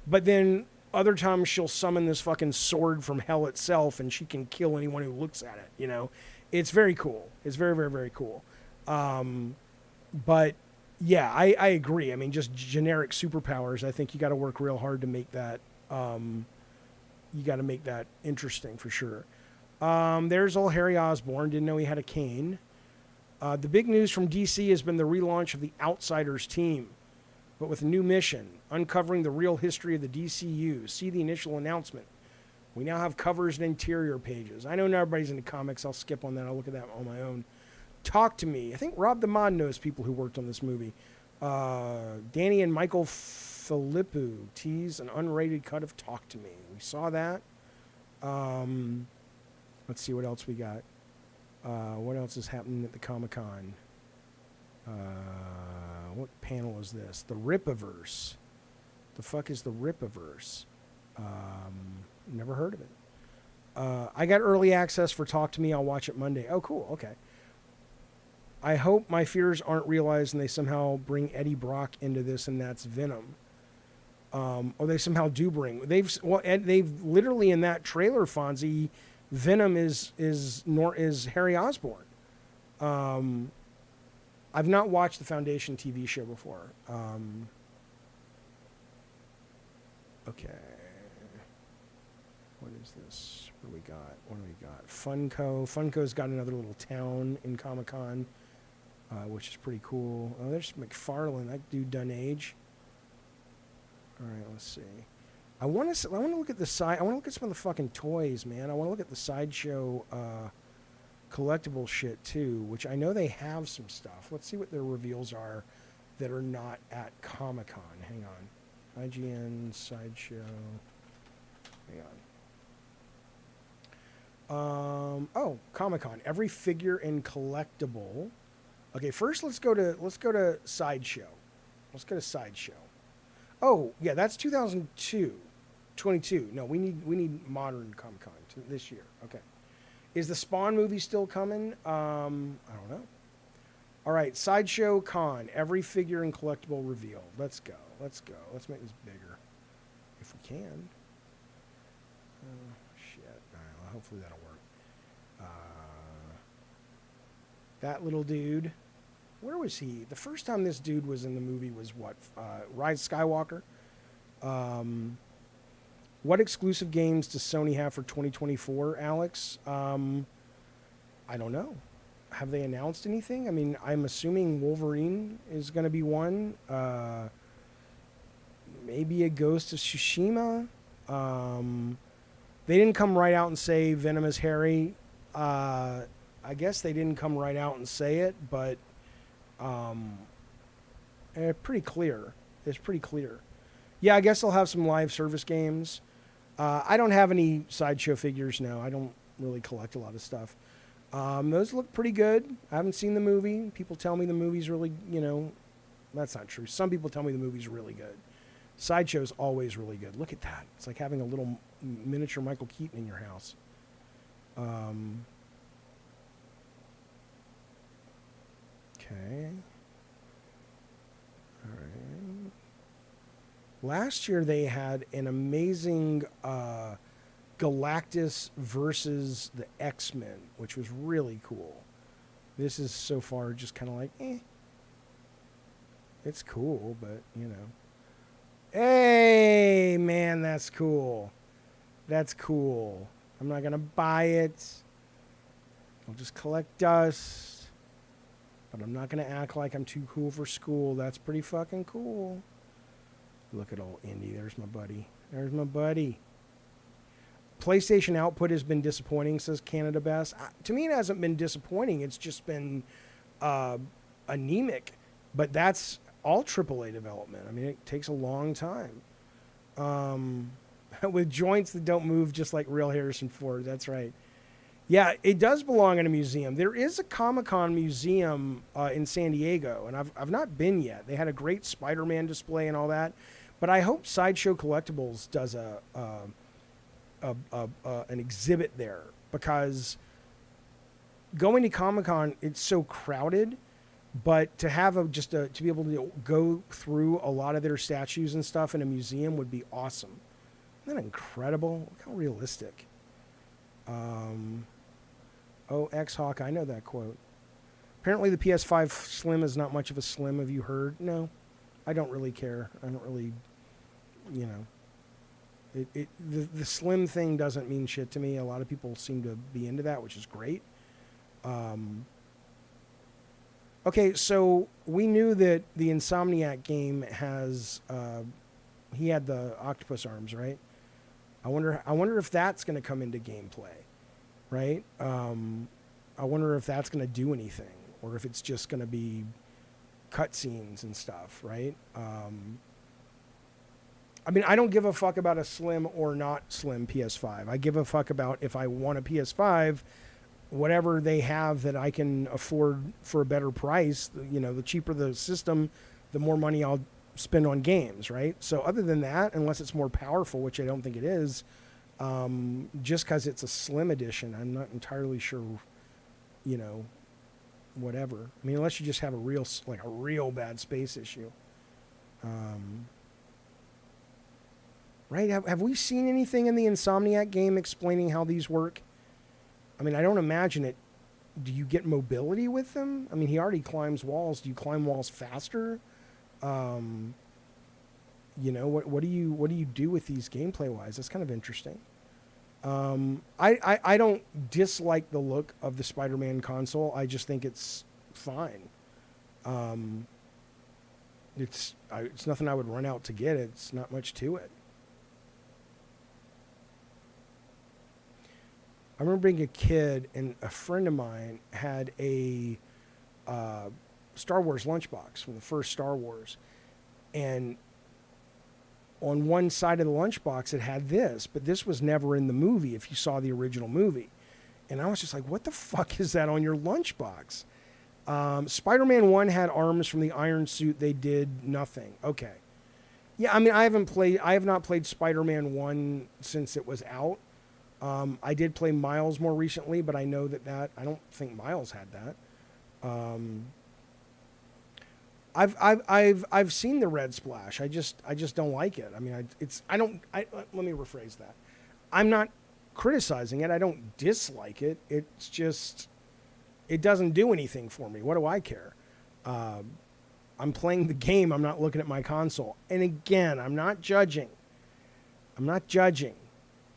But then other times she'll summon this fucking sword from hell itself, and she can kill anyone who looks at it, you know? It's very cool. It's very, very, very cool. But yeah, I agree. I mean, just generic superpowers, I think you got to work real hard to make that, you got to make that interesting for sure. There's old Harry Osborn. Didn't know he had a cane. The big news from DC has been the relaunch of the Outsiders team, but with a new mission, uncovering the real history of the DCU. See the initial announcement. We now have covers and interior pages. I know not everybody's into comics. I'll skip on that. I'll look at that on my own. Talk to Me. I think Rob the Mod knows people who worked on this movie. Danny and Michael Filippu tease an unrated cut of Talk to Me. We saw that. Let's see what else we got. What else is happening at the Comic-Con? What panel is this? The Ripiverse. The fuck is the Ripiverse? Never heard of it. I got early access for Talk to Me. I'll watch it Monday. Oh, cool. Okay. I hope my fears aren't realized and they somehow bring Eddie Brock into this, and that's Venom. Or they somehow do bring. They've literally in that trailer, Fonzie, Venom is Harry Osborn. I've not watched the Foundation TV show before. Okay. What is this? What do we got? Funko. Funko's got another little town in Comic-Con, which is pretty cool. Oh, there's McFarlane. That dude done age. All right, let's see. I want to look at the side. I want to look at some of the fucking toys, man. I want to look at the Sideshow collectible shit too, which I know they have some stuff. Let's see what their reveals are that are not at Comic-Con. Hang on. IGN, Sideshow. Hang on. Oh, Comic-Con. Every figure and collectible. Okay, first let's go to Sideshow. Let's go to Sideshow. Oh, yeah, that's 2022. No, we need modern Comic-Con this year. Okay. Is the Spawn movie still coming? I don't know. All right, Sideshow Con. Every figure and collectible revealed. Let's go. Let's make this bigger, if we can. Shit. All right, well, hopefully that'll work. That little dude. Where was he? The first time this dude was in the movie was what? Rise Skywalker. What exclusive games does Sony have for 2024, Alex? I don't know. Have they announced anything? I mean, I'm assuming Wolverine is going to be one. Maybe a Ghost of Tsushima. They didn't come right out and say Venom is Harry. I guess they didn't come right out and say it, but pretty clear. It's pretty clear. Yeah, I guess they'll have some live service games. I don't have any Sideshow figures now. I don't really collect a lot of stuff. Those look pretty good. I haven't seen the movie. People tell me the movie's really, That's not true. Some people tell me the movie's really good. Sideshow's always really good. Look at that. It's like having a little miniature Michael Keaton in your house. Okay. All right. Last year they had an amazing Galactus versus the X-Men, which was really cool. This is so far just kind of like, It's cool, but, you know. Hey, man, that's cool. That's cool. I'm not going to buy it. I'll just collect dust. But I'm not going to act like I'm too cool for school. That's pretty fucking cool. Look at old Indy. There's my buddy. There's my buddy. PlayStation output has been disappointing, says Canada Best. To me, it hasn't been disappointing. It's just been anemic. But that's all AAA development. I mean, it takes a long time. With joints that don't move just like real Harrison Ford. That's right. Yeah, it does belong in a museum. There is a Comic-Con museum in San Diego, and I've not been yet. They had a great Spider-Man display and all that. But I hope Sideshow Collectibles does an exhibit there, because going to Comic-Con, it's so crowded. But to have to be able to go through a lot of their statues and stuff in a museum would be awesome. Isn't that incredible? Look how realistic. X-Hawk, I know that quote. Apparently the PS5 Slim is not much of a Slim. Have you heard? No, I don't really care. I don't really, you know. The Slim thing doesn't mean shit to me. A lot of people seem to be into that, which is great. Okay, so we knew that the Insomniac game has, he had the octopus arms, right? I wonder if that's going to come into gameplay, right? I wonder if that's going to do anything, or if it's just going to be cutscenes and stuff, right? I mean, I don't give a fuck about a slim or not slim PS5. I give a fuck about if I want a PS5, whatever they have that I can afford for a better price. You know, the cheaper the system, the more money I'll spend on games, right? So other than that, unless it's more powerful, which I don't think it is, just because it's a slim edition, I'm not entirely sure, you know, whatever. I mean, unless you just have a real bad space issue. Right? Have we seen anything in the Insomniac game explaining how these work? I mean, I don't imagine it. Do you get mobility with them? I mean, he already climbs walls. Do you climb walls faster? You know, what do you do with these gameplay wise? That's kind of interesting. I don't dislike the look of the Spider-Man console. I just think it's fine. It's nothing I would run out to get. It's not much to it. I remember being a kid, and a friend of mine had a Star Wars lunchbox from the first Star Wars. And on one side of the lunchbox, it had this, but this was never in the movie if you saw the original movie. And I was just like, what the fuck is that on your lunchbox? Spider-Man 1 had arms from the iron suit. They did nothing. Okay. Yeah, I mean, I have not played Spider-Man 1 since it was out. I did play Miles more recently, but I know that I don't think Miles had that. I've seen the red splash. I just don't like it. I mean, let me rephrase that. I'm not criticizing it. I don't dislike it. It's just, it doesn't do anything for me. What do I care? I'm playing the game. I'm not looking at my console. And again, I'm not judging.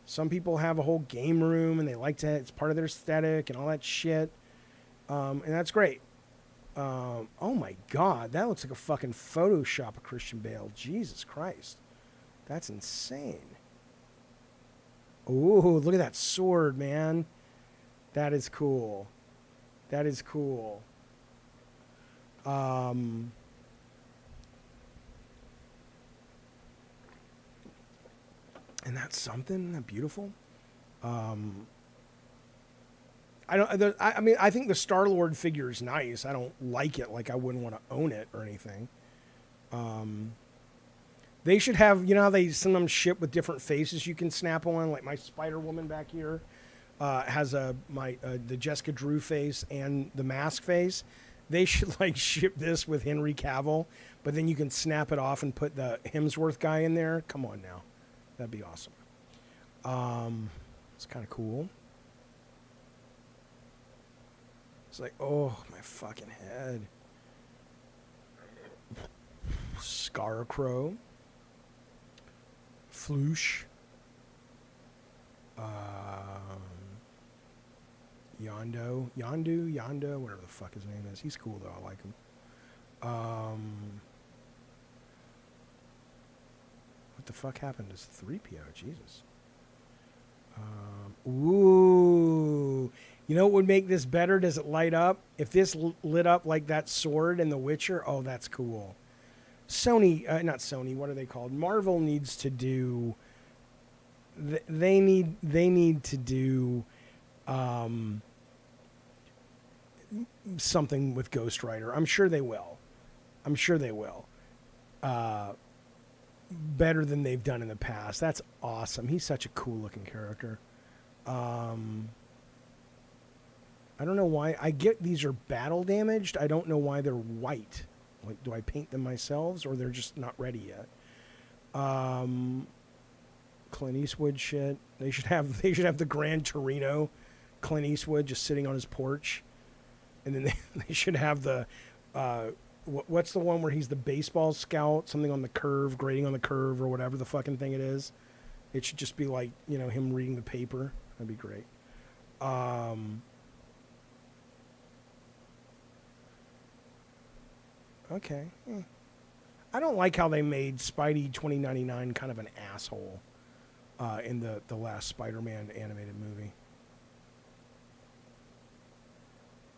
Some people have a whole game room and they like to, it's part of their aesthetic and all that shit. And that's great. Oh my God, that looks like a fucking Photoshop of Christian Bale. Jesus Christ. That's insane. Ooh, look at that sword, man. That is cool. That is cool. And that's something. Isn't that beautiful? I mean, I think the Star-Lord figure is nice. I don't like it like I wouldn't want to own it or anything. They should have, you know how they sometimes ship with different faces you can snap on? Like my Spider-Woman back here has the Jessica Drew face and the mask face. They should like ship this with Henry Cavill, but then you can snap it off and put the Hemsworth guy in there. Come on now. That'd be awesome. It's kind of cool. It's like, oh, my fucking head. Scarecrow. Floosh. Yondu, whatever the fuck his name is. He's cool though. I like him. What the fuck happened to 3PO? Jesus. Ooh. You know what would make this better? Does it light up? If this lit up like that sword in The Witcher, oh, that's cool. Sony, not Sony, what are they called? Marvel needs to do... They need to do... something with Ghost Rider. I'm sure they will. Better than they've done in the past. That's awesome. He's such a cool looking character. I don't know why. I get these are battle damaged. I don't know why they're white. Like, do I paint them myself or they're just not ready yet? Clint Eastwood shit. They should have the Gran Torino Clint Eastwood just sitting on his porch. And then they should have the, what's the one where he's the baseball scout, something on the curve, grading on the curve or whatever the fucking thing it is. It should just be like, you know, him reading the paper. That'd be great. Okay. I don't like how they made Spidey 2099 kind of an asshole in the last Spider-Man animated movie.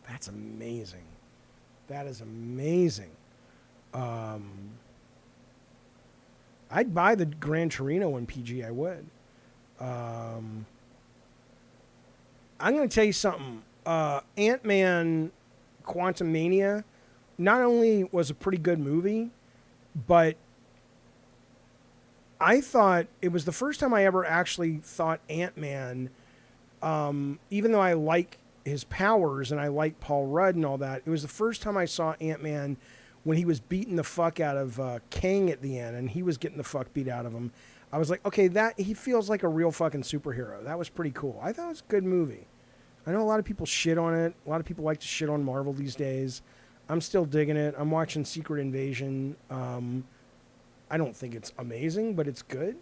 That's amazing. That is amazing. I'd buy the Gran Torino in PG. I would. I'm going to tell you something. Ant-Man Quantumania not only was a pretty good movie, but I thought it was the first time I ever actually thought Ant-Man, even though I like his powers and I like Paul Rudd and all that, it was the first time I saw Ant-Man when he was beating the fuck out of Kang at the end and he was getting the fuck beat out of him. I was like, okay, that he feels like a real fucking superhero. That was pretty cool. I thought it was a good movie. I know a lot of people shit on it. A lot of people like to shit on Marvel these days. I'm still digging it. I'm watching Secret Invasion. I don't think it's amazing, but it's good.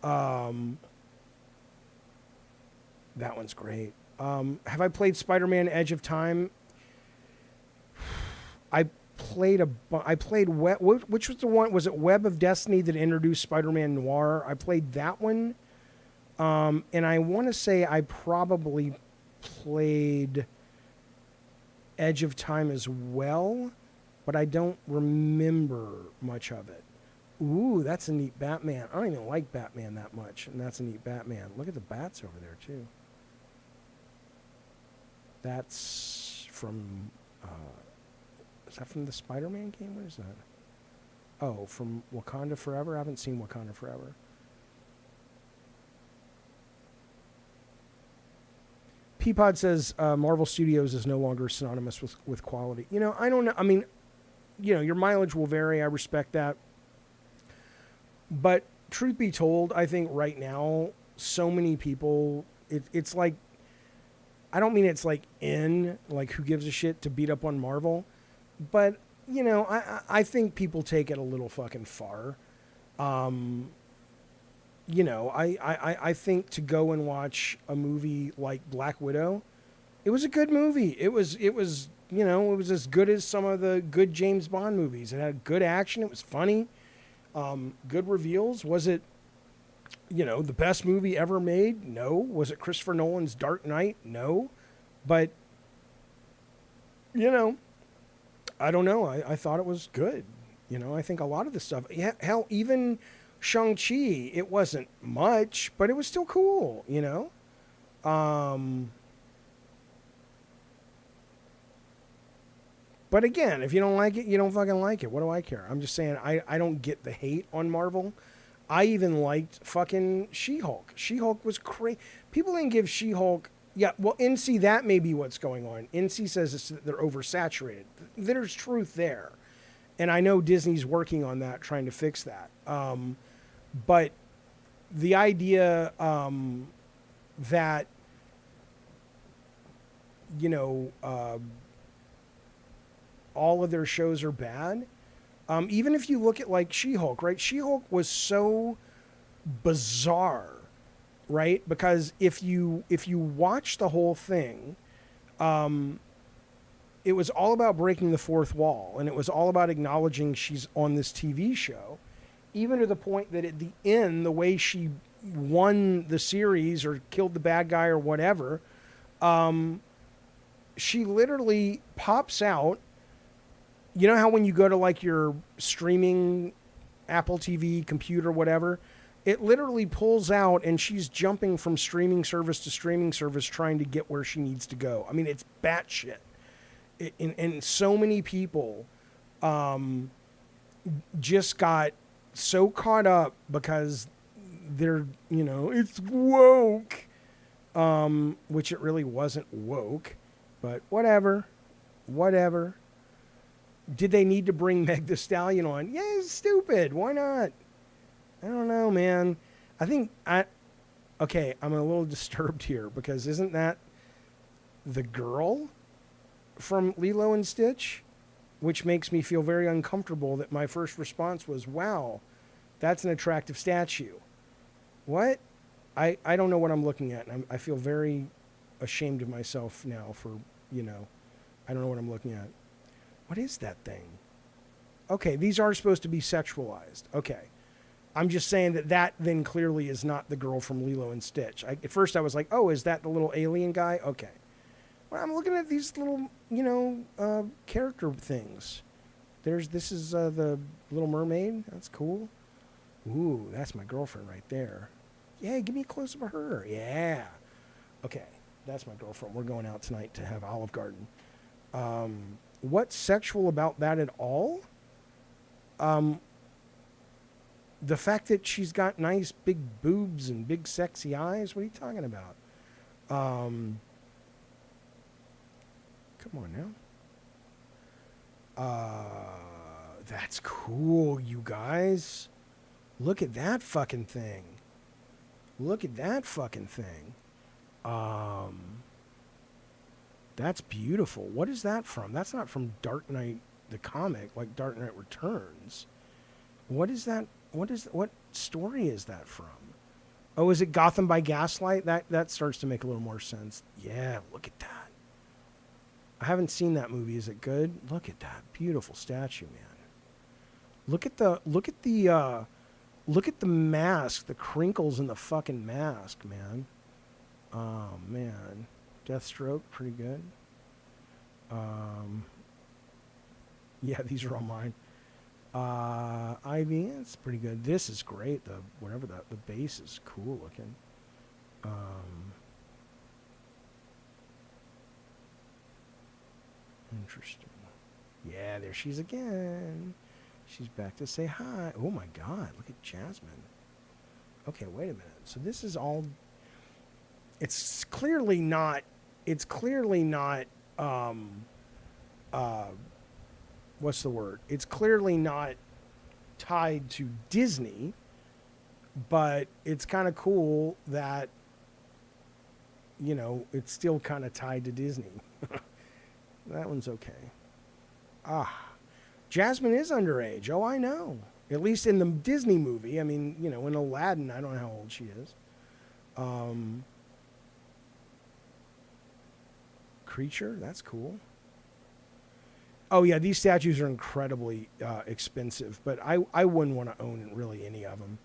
That one's great. Have I played Spider-Man Edge of Time? I played which was the one? Was it Web of Destiny that introduced Spider-Man Noir? I played that one. And I want to say I probably played Edge of Time as well, but I don't remember much of it. Ooh, that's a neat Batman. I don't even like Batman that much, and that's a neat Batman. Look at the bats over there, too. That's from... is that from the Spider-Man game? What is that? Oh, from Wakanda Forever? I haven't seen Wakanda Forever. Peapod says Marvel Studios is no longer synonymous with quality. You know, I don't know. I mean, you know, your mileage will vary. I respect that. But truth be told, I think right now, so many people, it's like, I don't mean it's like like who gives a shit to beat up on Marvel. But, you know, I think people take it a little fucking far. You know, I think to go and watch a movie like Black Widow, it was a good movie. It was, you know, it was as good as some of the good James Bond movies. It had good action. It was funny. Good reveals. Was it, you know, the best movie ever made? No. Was it Christopher Nolan's Dark Knight? No. But, you know, I don't know. I thought it was good. You know, I think a lot of the stuff, hell, even Shang-Chi, it wasn't much, but it was still cool, you know? But again, if you don't like it, you don't fucking like it. What do I care? I'm just saying I don't get the hate on Marvel. I even liked fucking She-Hulk. She-Hulk was crazy. People didn't give She-Hulk... Yeah, well, NC, that may be what's going on. NC says they're oversaturated. There's truth there. And I know Disney's working on that, trying to fix that. But the idea that, you know, all of their shows are bad. Even if you look at like She-Hulk, right? She-Hulk was so bizarre, right? Because if you watch the whole thing, it was all about breaking the fourth wall, and it was all about acknowledging she's on this TV show, even to the point that at the end, the way she won the series or killed the bad guy or whatever, she literally pops out. You know how when you go to like your streaming Apple TV, computer, whatever, it literally pulls out and she's jumping from streaming service to streaming service trying to get where she needs to go. I mean, it's batshit. And so many people just got so caught up because they're, you know, it's woke, which it really wasn't woke, but whatever. Did they need to bring Meg Thee Stallion on? Yeah, it's stupid. Why not? I don't know, man. Okay, I'm a little disturbed here because isn't that the girl from Lilo and Stitch? Which makes me feel very uncomfortable that my first response was, wow, that's an attractive statue. What? I don't know what I'm looking at. And I feel very ashamed of myself now for, you know, I don't know what I'm looking at. What is that thing? Okay, these are supposed to be sexualized. Okay. I'm just saying that then clearly is not the girl from Lilo and Stitch. At first I was like, oh, is that the little alien guy? Okay. Well, I'm looking at these little, you know, character things. This is the Little Mermaid. That's cool. Ooh, that's my girlfriend right there. Yeah, give me a close-up of her. Yeah. Okay, that's my girlfriend. We're going out tonight to have Olive Garden. What's sexual about that at all? The fact that she's got nice big boobs and big sexy eyes. What are you talking about? Come on now. That's cool, you guys. Look at that fucking thing. That's beautiful. What is that from? That's not from Dark Knight, the comic, like Dark Knight Returns. What is that? What story is that from? Oh, is it Gotham by Gaslight? That starts to make a little more sense. Yeah, look at that. I haven't seen that movie. Is it good? Look at that beautiful statue, man. Look at the mask, the crinkles in the fucking mask, man. Oh man. Deathstroke, pretty good. Yeah, these are all mine. Ivy, it's pretty good. This is great. The base is cool looking. Interesting. Yeah, there she's again. She's back to say hi. Oh my God, look at Jasmine. Okay, wait a minute. So this is all. It's clearly not. What's the word? It's clearly not tied to Disney, but it's kind of cool that, you know, it's still kind of tied to Disney. That one's okay. Jasmine is underage. Oh, I know. At least in the Disney movie. I mean, you know, in Aladdin, I don't know how old she is. Creature, that's cool. Oh yeah, these statues are incredibly expensive, but I wouldn't want to own really any of them.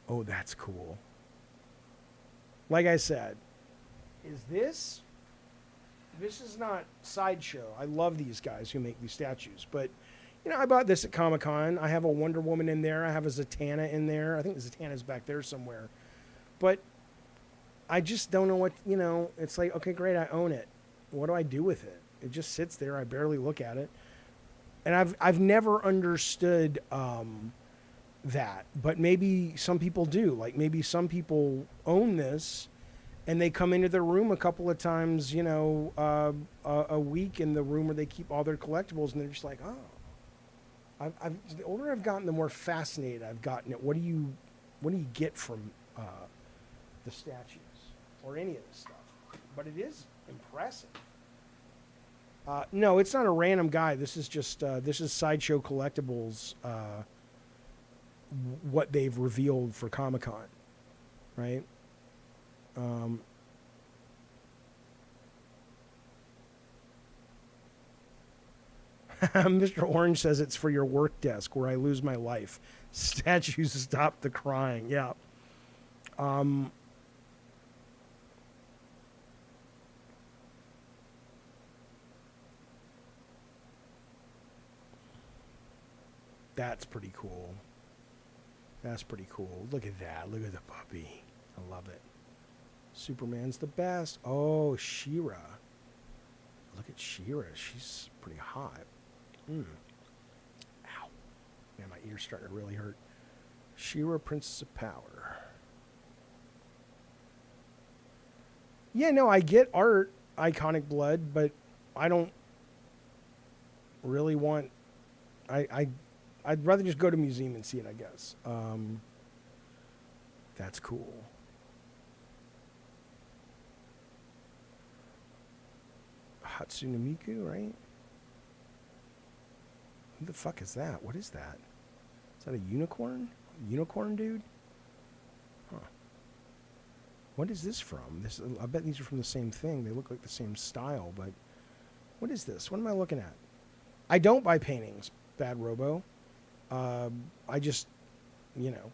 Oh, that's cool. Like I said, this is not Sideshow. I love these guys who make these statues, but you know, I bought this at Comic-Con. I have a Wonder Woman in there. I have a Zatanna in there. I think Zatanna's back there somewhere, but I just don't know what, you know, it's like, okay, great, I own it. What do I do with it? It just sits there. I barely look at it. And I've never understood that, but maybe some people do. Like maybe some people own this, and they come into their room a couple of times, you know, a week in the room where they keep all their collectibles, and they're just like, oh. The older I've gotten, the more fascinated I've gotten at what do you get from the statues or any of this stuff. But it is impressive. No, it's not a random guy. This is just this is Sideshow Collectibles. What they've revealed for Comic-Con, right? Mr. Orange says it's for your work desk where I lose my life. Statues stop the crying. Yeah. That's pretty cool. That's pretty cool. Look at that. Look at the puppy. I love it. Superman's the best. Oh, She-Ra. Look at She-Ra. She's pretty hot. Ow. Man, my ear's starting to really hurt. She-Ra, Princess of Power. Yeah, no, I get art, Iconic Blood, but I don't really want... I'd rather just go to a museum and see it, I guess. That's cool. Hatsune Miku, right? Who the fuck is that? What is that? Is that a unicorn? Unicorn dude? Huh. What is this from? I bet these are from the same thing. They look like the same style, but what is this? What am I looking at? I don't buy paintings, Bad Robo. I just, you know,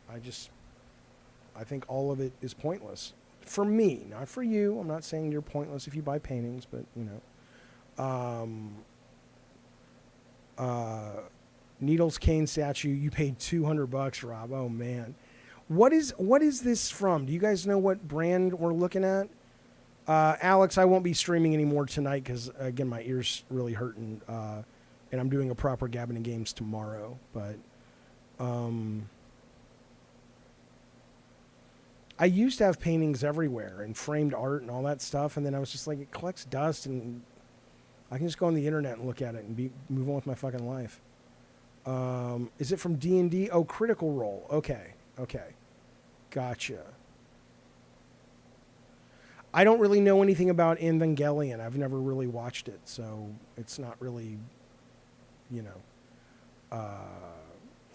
I think all of it is pointless. For me, not for you. I'm not saying you're pointless if you buy paintings, but, you know. Needles Cane statue, you paid $200, Rob. Oh, man. What is this from? Do you guys know what brand we're looking at? Alex, I won't be streaming anymore tonight because, again, my ear's really hurting. And I'm doing a proper Gabbin' and Games tomorrow. But I used to have paintings everywhere and framed art and all that stuff. And then I was just like, it collects dust and I can just go on the internet and look at it and move on with my fucking life. Is it from D&D? Oh, Critical Role. Okay. Gotcha. I don't really know anything about Evangelion. I've never really watched it, so it's not really, you know,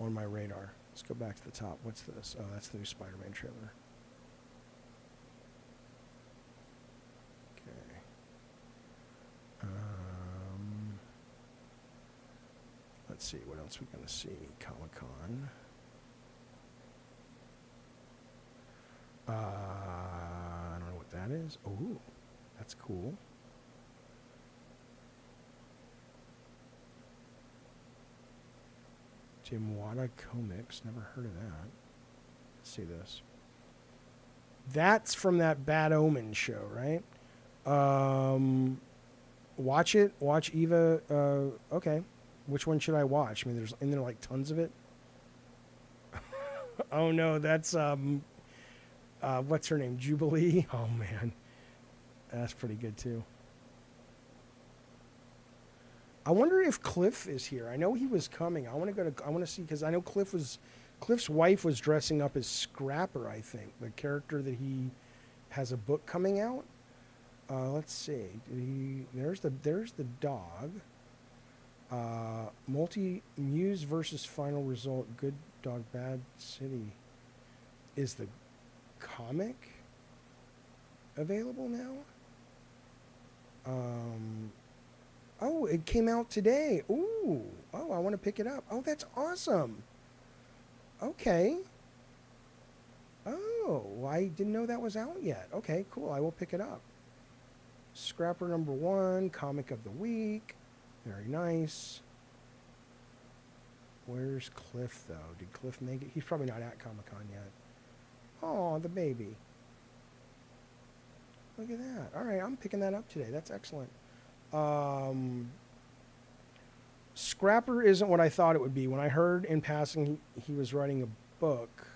on my radar. Let's go back to the top. What's this? Oh, that's the new Spider-Man trailer. Okay. Let's see. What else we're going to see? Comic-Con. I don't know what that is. Oh, that's cool. Jimwada Comics. Never heard of that. Let's see this. That's from that Bad Omen show, right? Watch it. Watch Eva. Okay. Which one should I watch? I mean, there's in there like tons of it. Oh no, that's what's her name? Jubilee. Oh man, that's pretty good too. I wonder if Cliff is here. I know he was coming. I want to see because I know Cliff's wife was dressing up as Scrapper. I think the character that he has a book coming out. Let's see. There's the dog. Muse versus Final Result. Good Dog, Bad City. Is the comic available now? Oh, it came out today. Ooh. Oh, I want to pick it up. Oh, that's awesome. Okay. Oh, I didn't know that was out yet. Okay, cool. I will pick it up. Scrapper #1, comic of the week. Very nice. Where's Cliff, though? Did Cliff make it? He's probably not at Comic-Con yet. Oh, the baby. Look at that. All right, I'm picking that up today. That's excellent. Scrapper isn't what I thought it would be. When I heard in passing he was writing a book.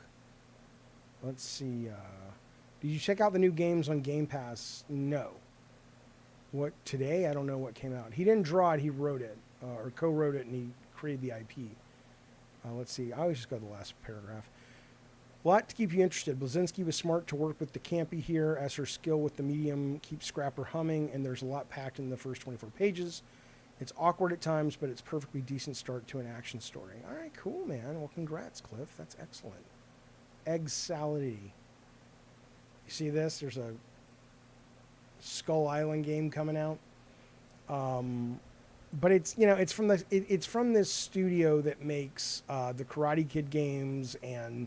Let's see. Did you check out the new games on Game Pass? No. What, today? I don't know what came out. He didn't draw it, he wrote it. Or co-wrote it, and he created the IP. Let's see. I always just go to the last paragraph. A lot to keep you interested. Blazinski was smart to work with the campy here, as her skill with the medium keeps Scrapper humming, and there's a lot packed in the first 24 pages. It's awkward at times, but it's perfectly decent start to an action story. All right, cool, man. Well, congrats, Cliff. That's excellent. Egg salady. You see this? There's a Skull Island game coming out. But it's, you know, it's from the it's from this studio that makes the Karate Kid games and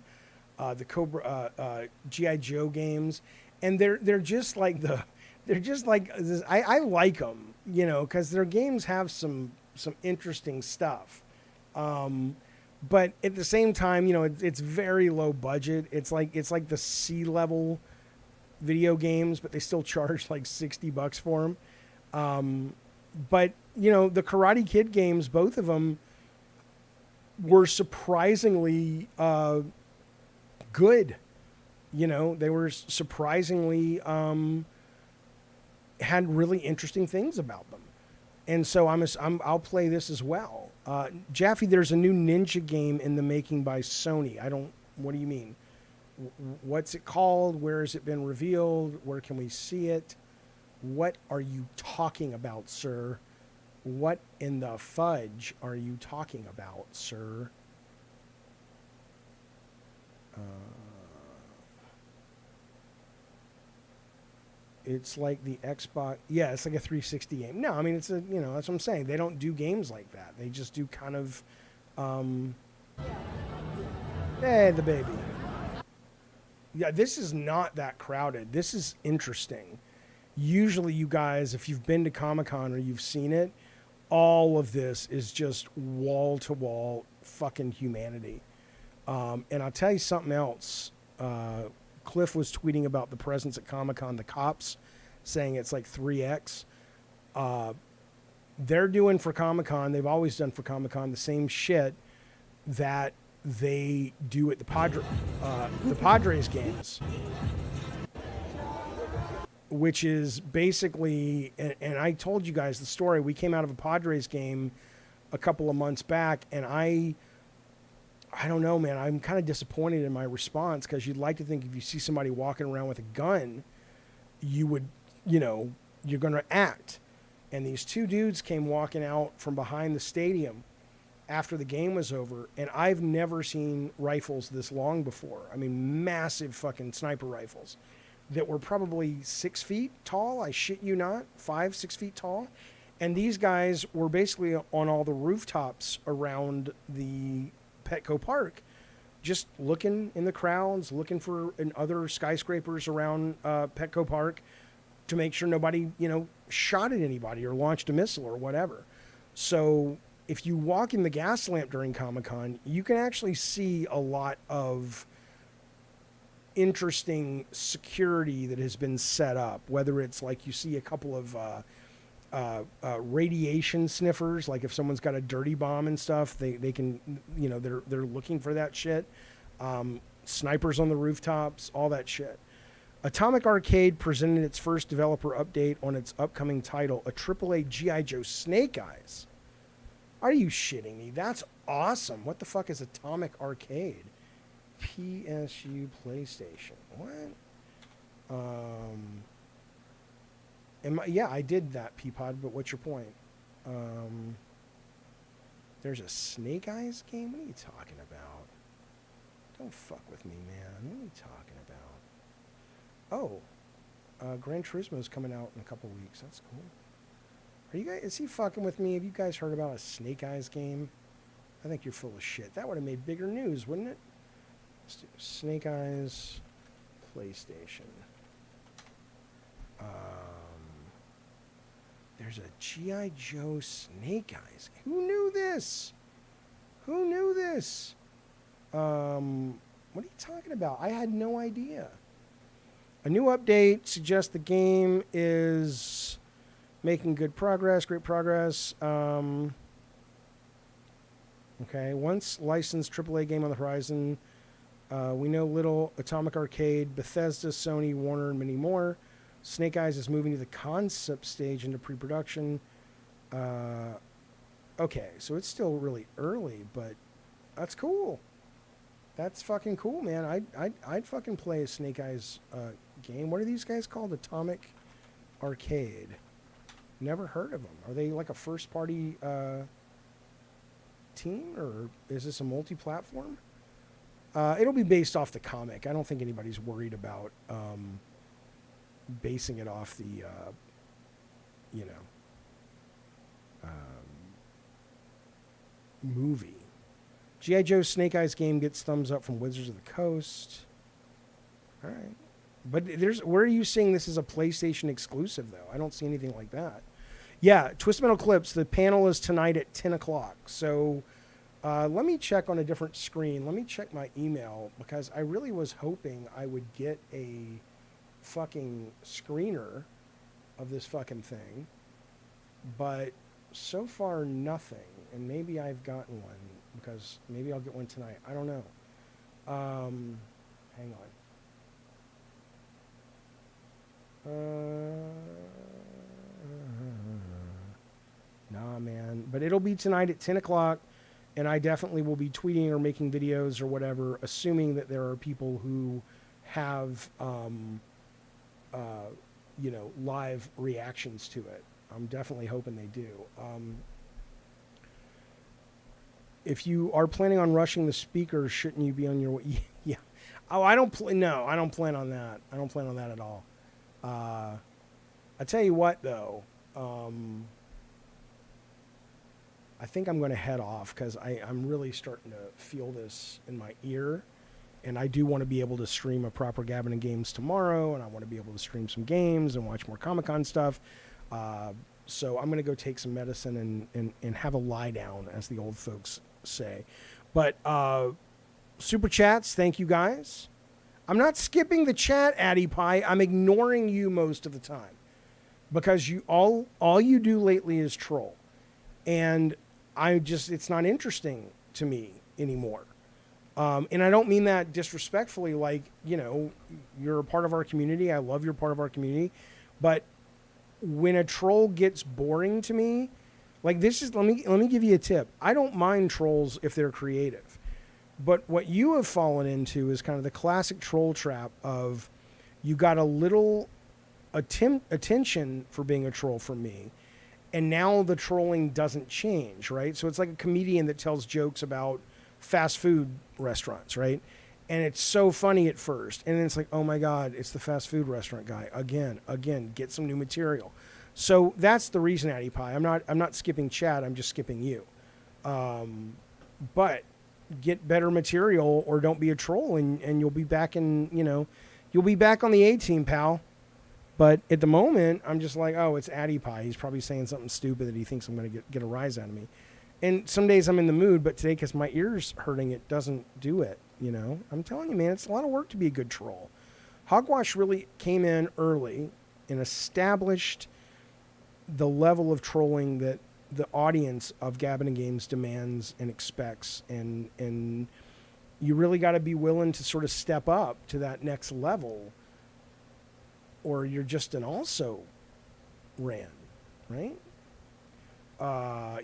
the Cobra G.I. Joe games, and they're just like this. I like them, you know, because their games have some interesting stuff. But at the same time, you know, it's very low budget. It's like the C-level video games, but they still charge like $60 for them. But you know, the Karate Kid games, both of them were surprisingly good. You know, they were surprisingly had really interesting things about them. And so I'll play this as well. Jaffe, there's a new ninja game in the making by Sony. What do you mean? What's it called? Where has it been revealed? Where can we see it? What are you talking about, sir? What in the fudge are you talking about, sir? It's like the Xbox. Yeah, it's like a 360 game. No, I mean, it's you know, that's what I'm saying. They don't do games like that. They just do kind of, hey, the baby. Yeah, this is not that crowded. This is interesting. Usually, you guys, if you've been to Comic-Con or you've seen it, all of this is just wall-to-wall fucking humanity. And I'll tell you something else. Cliff was tweeting about the presence at Comic-Con, the cops, saying it's like 3X. They're doing for Comic-Con, they've always done for Comic-Con, the same shit that they do at the Padres games. Which is basically, and I told you guys the story, we came out of a Padres game a couple of months back, and I don't know, man, I'm kind of disappointed in my response, because you'd like to think if you see somebody walking around with a gun, you would, you know, you're going to act. And these two dudes came walking out from behind the stadium after the game was over, and I've never seen rifles this long before. I mean, massive fucking sniper rifles that were probably 6 feet tall. I shit you not, 5-6 feet tall. And these guys were basically on all the rooftops around the Petco Park, just looking in the crowds, looking for in other skyscrapers around Petco Park to make sure nobody, you know, shot at anybody or launched a missile or whatever. So if you walk in the gas lamp during Comic-Con, you can actually see a lot of interesting security that has been set up, whether it's like you see a couple of radiation sniffers, like if someone's got a dirty bomb and stuff, they can, you know, they're looking for that shit. Snipers on the rooftops, all that shit. Atomic Arcade presented its first developer update on its upcoming title, a AAA G.I. Joe Snake Eyes. Are you shitting me? That's awesome. What the fuck is Atomic Arcade? PSU PlayStation. What? Yeah, I did that, Peapod, but what's your point? There's a Snake Eyes game? What are you talking about? Don't fuck with me, man. What are you talking about? Oh, Gran Turismo's coming out in a couple weeks. That's cool. Are you guys? Is he fucking with me? Have you guys heard about a Snake Eyes game? I think you're full of shit. That would have made bigger news, wouldn't it? Let's do Snake Eyes PlayStation. There's a G.I. Joe Snake Eyes. Who knew this? Who knew this? What are you talking about? I had no idea. A new update suggests the game is Making good progress, great progress. Okay, once licensed AAA game on the horizon. We know little Atomic Arcade, Bethesda, Sony, Warner, and many more. Snake Eyes is moving to the concept stage into pre-production. Okay, so it's still really early, but that's cool. That's fucking cool, man. I'd fucking play a Snake Eyes game. What are these guys called? Atomic Arcade. Never heard of them. Are they like a first-party team, or is this a multi-platform? It'll be based off the comic. I don't think anybody's worried about basing it off the, movie. G.I. Joe's Snake Eyes game gets thumbs up from Wizards of the Coast. All right. But where are you seeing this as a PlayStation exclusive, though? I don't see anything like that. Yeah, Twist Metal Clips, the panel is tonight at 10 o'clock. So let me check on a different screen. Let me check my email, because I really was hoping I would get a fucking screener of this fucking thing. But so far, nothing. And maybe I've gotten one, because maybe I'll get one tonight. I don't know. Hang on. Nah, man. But it'll be tonight at 10 o'clock, and I definitely will be tweeting or making videos or whatever, assuming that there are people who have, live reactions to it. I'm definitely hoping they do. If you are planning on rushing the speakers, shouldn't you be on your way? Yeah. Oh, I don't plan on that. I don't plan on that at all. I tell you what, though. I think I'm going to head off, because I'm really starting to feel this in my ear. And I do want to be able to stream a proper Gabbin' and Games tomorrow. And I want to be able to stream some games and watch more Comic-Con stuff. So I'm going to go take some medicine and have a lie down, as the old folks say. But super chats, thank you guys. I'm not skipping the chat, Addy Pie. I'm ignoring you most of the time, because you all you do lately is troll, and it's not interesting to me anymore. And I don't mean that disrespectfully. Like, you're a part of our community. I love you're part of our community, but when a troll gets boring to me, like let me give you a tip. I don't mind trolls if they're creative. But what you have fallen into is kind of the classic troll trap of, you got a little attention for being a troll from me, and now the trolling doesn't change, right? So it's like a comedian that tells jokes about fast food restaurants, right? And it's so funny at first, and then it's like, oh my God, it's the fast food restaurant guy again. Get some new material. So that's the reason, Addy Pie. I'm not skipping chat. I'm just skipping you. But get better material, or don't be a troll, and you'll be back you'll be back on the A team, pal. But at the moment, I'm just like, oh, it's Addy Pie. He's probably saying something stupid that he thinks I'm going to get a rise out of me. And some days I'm in the mood, but today, because my ear's hurting, it doesn't do it. I'm telling you, man, it's a lot of work to be a good troll. Hogwash really came in early and established the level of trolling that the audience of Gabbin' and Games demands and expects, and you really got to be willing to sort of step up to that next level, or you're just an also-ran, right?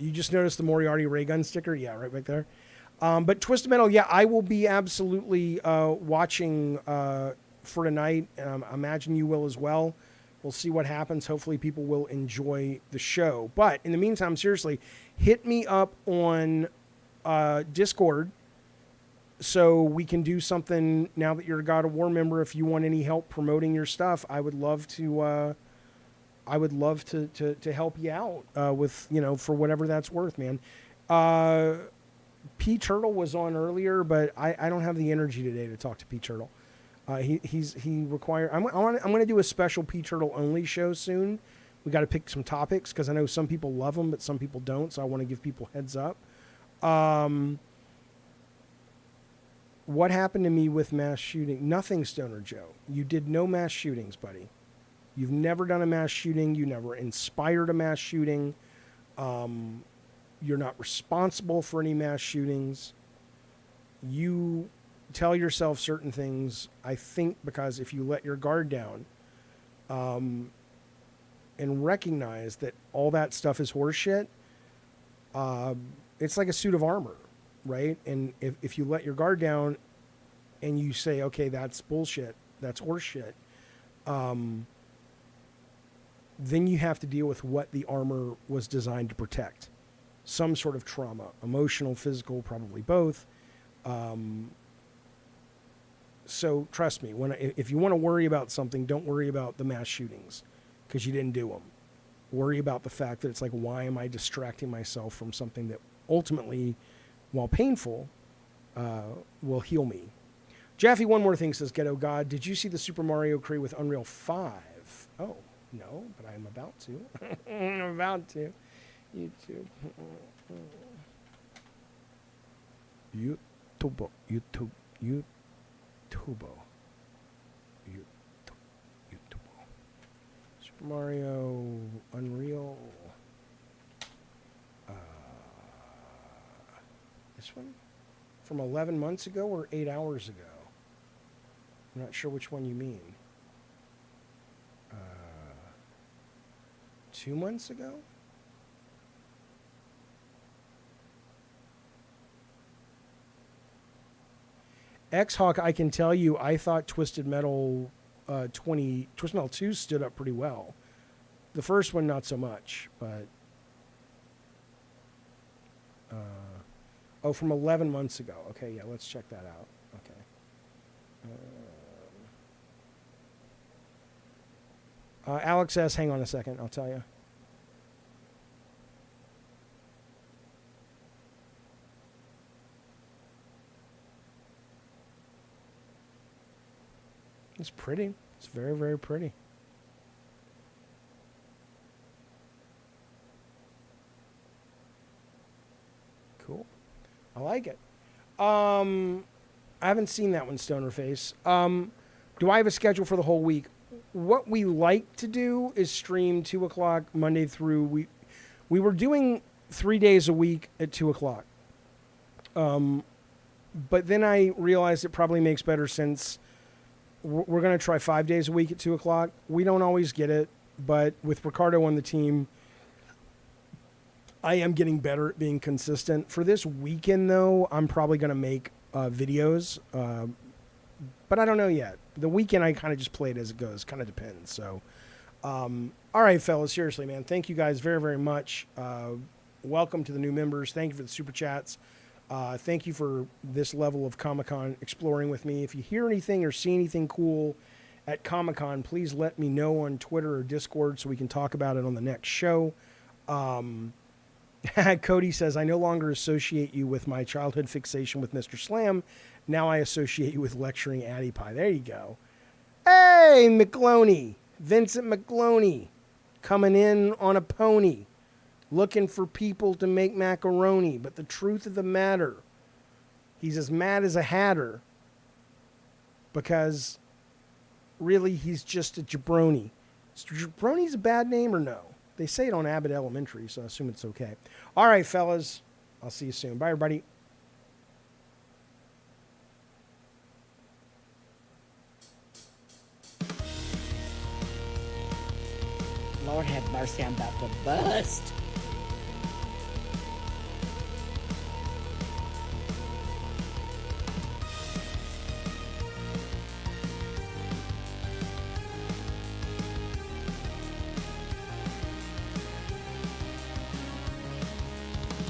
You just noticed the Moriarty ray gun sticker? Yeah, right back there. But Twisted Metal, yeah, I will be absolutely watching for tonight. Imagine you will as well. We'll see what happens. Hopefully people will enjoy the show. But in the meantime, seriously, hit me up on Discord so we can do something now that you're a God of War member. If you want any help promoting your stuff, I would love to help you out with, for whatever that's worth, man. P Turtle was on earlier, but I don't have the energy today to talk to P Turtle. I'm going to do a special P Turtle only show soon. We got to pick some topics, because I know some people love them, but some people don't. So I want to give people heads up. What happened to me with mass shooting? Nothing, Stoner Joe. You did no mass shootings, buddy. You've never done a mass shooting. You never inspired a mass shooting. You're not responsible for any mass shootings. You tell yourself certain things, I think, because if you let your guard down and recognize that all that stuff is horseshit, it's like a suit of armor, right? And if you let your guard down and you say, okay, that's bullshit, that's horseshit, then you have to deal with what the armor was designed to protect. Some sort of trauma, emotional, physical, probably both. So trust me, if you want to worry about something, don't worry about the mass shootings because you didn't do them. Worry about the fact that it's like, why am I distracting myself from something that ultimately, while painful, will heal me. Jaffe, one more thing, says Ghetto God. Did you see the Super Mario Crate with Unreal 5? Oh, no, but I'm about to. I'm about to. YouTube. YouTube. Super Mario Unreal. This one? From 11 months ago or 8 hours ago? I'm not sure which one you mean. 2 months ago? X-Hawk, I can tell you, I thought Twisted Metal 2 stood up pretty well. The first one, not so much, but... oh, from 11 months ago. Okay, yeah, let's check that out. Okay. Alex S., hang on a second, I'll tell you. It's pretty. It's very, very pretty. Cool. I like it. I haven't seen that one, Stoner Face. Do I have a schedule for the whole week? What we like to do is stream 2 o'clock Monday through... We were doing 3 days a week at 2 o'clock. But then I realized it probably makes better sense. We're going to try 5 days a week at 2 o'clock. We don't always get it, but with Ricardo on the team, I am getting better at being consistent. For this weekend, though, I'm probably going to make videos, but I don't know yet. The weekend, I kind of just play it as it goes. Kind of depends. So, all right, fellas, seriously, man. Thank you guys very, very much. Welcome to the new members. Thank you for the super chats. Thank you for this level of Comic-Con exploring with me. If you hear anything or see anything cool at Comic-Con, please let me know on Twitter or Discord so we can talk about it on the next show. Cody says, I no longer associate you with my childhood fixation with Mr. Slam. Now I associate you with lecturing Addie Pie. There you go. Hey, McCloney. Vincent McCloney coming in on a pony. Looking for people to make macaroni. But the truth of the matter, he's as mad as a hatter because really he's just a jabroni. Is jabroni's a bad name or no? They say it on Abbott Elementary, so I assume it's okay. All right, fellas. I'll see you soon. Bye, everybody. Lord have mercy, I'm about to bust.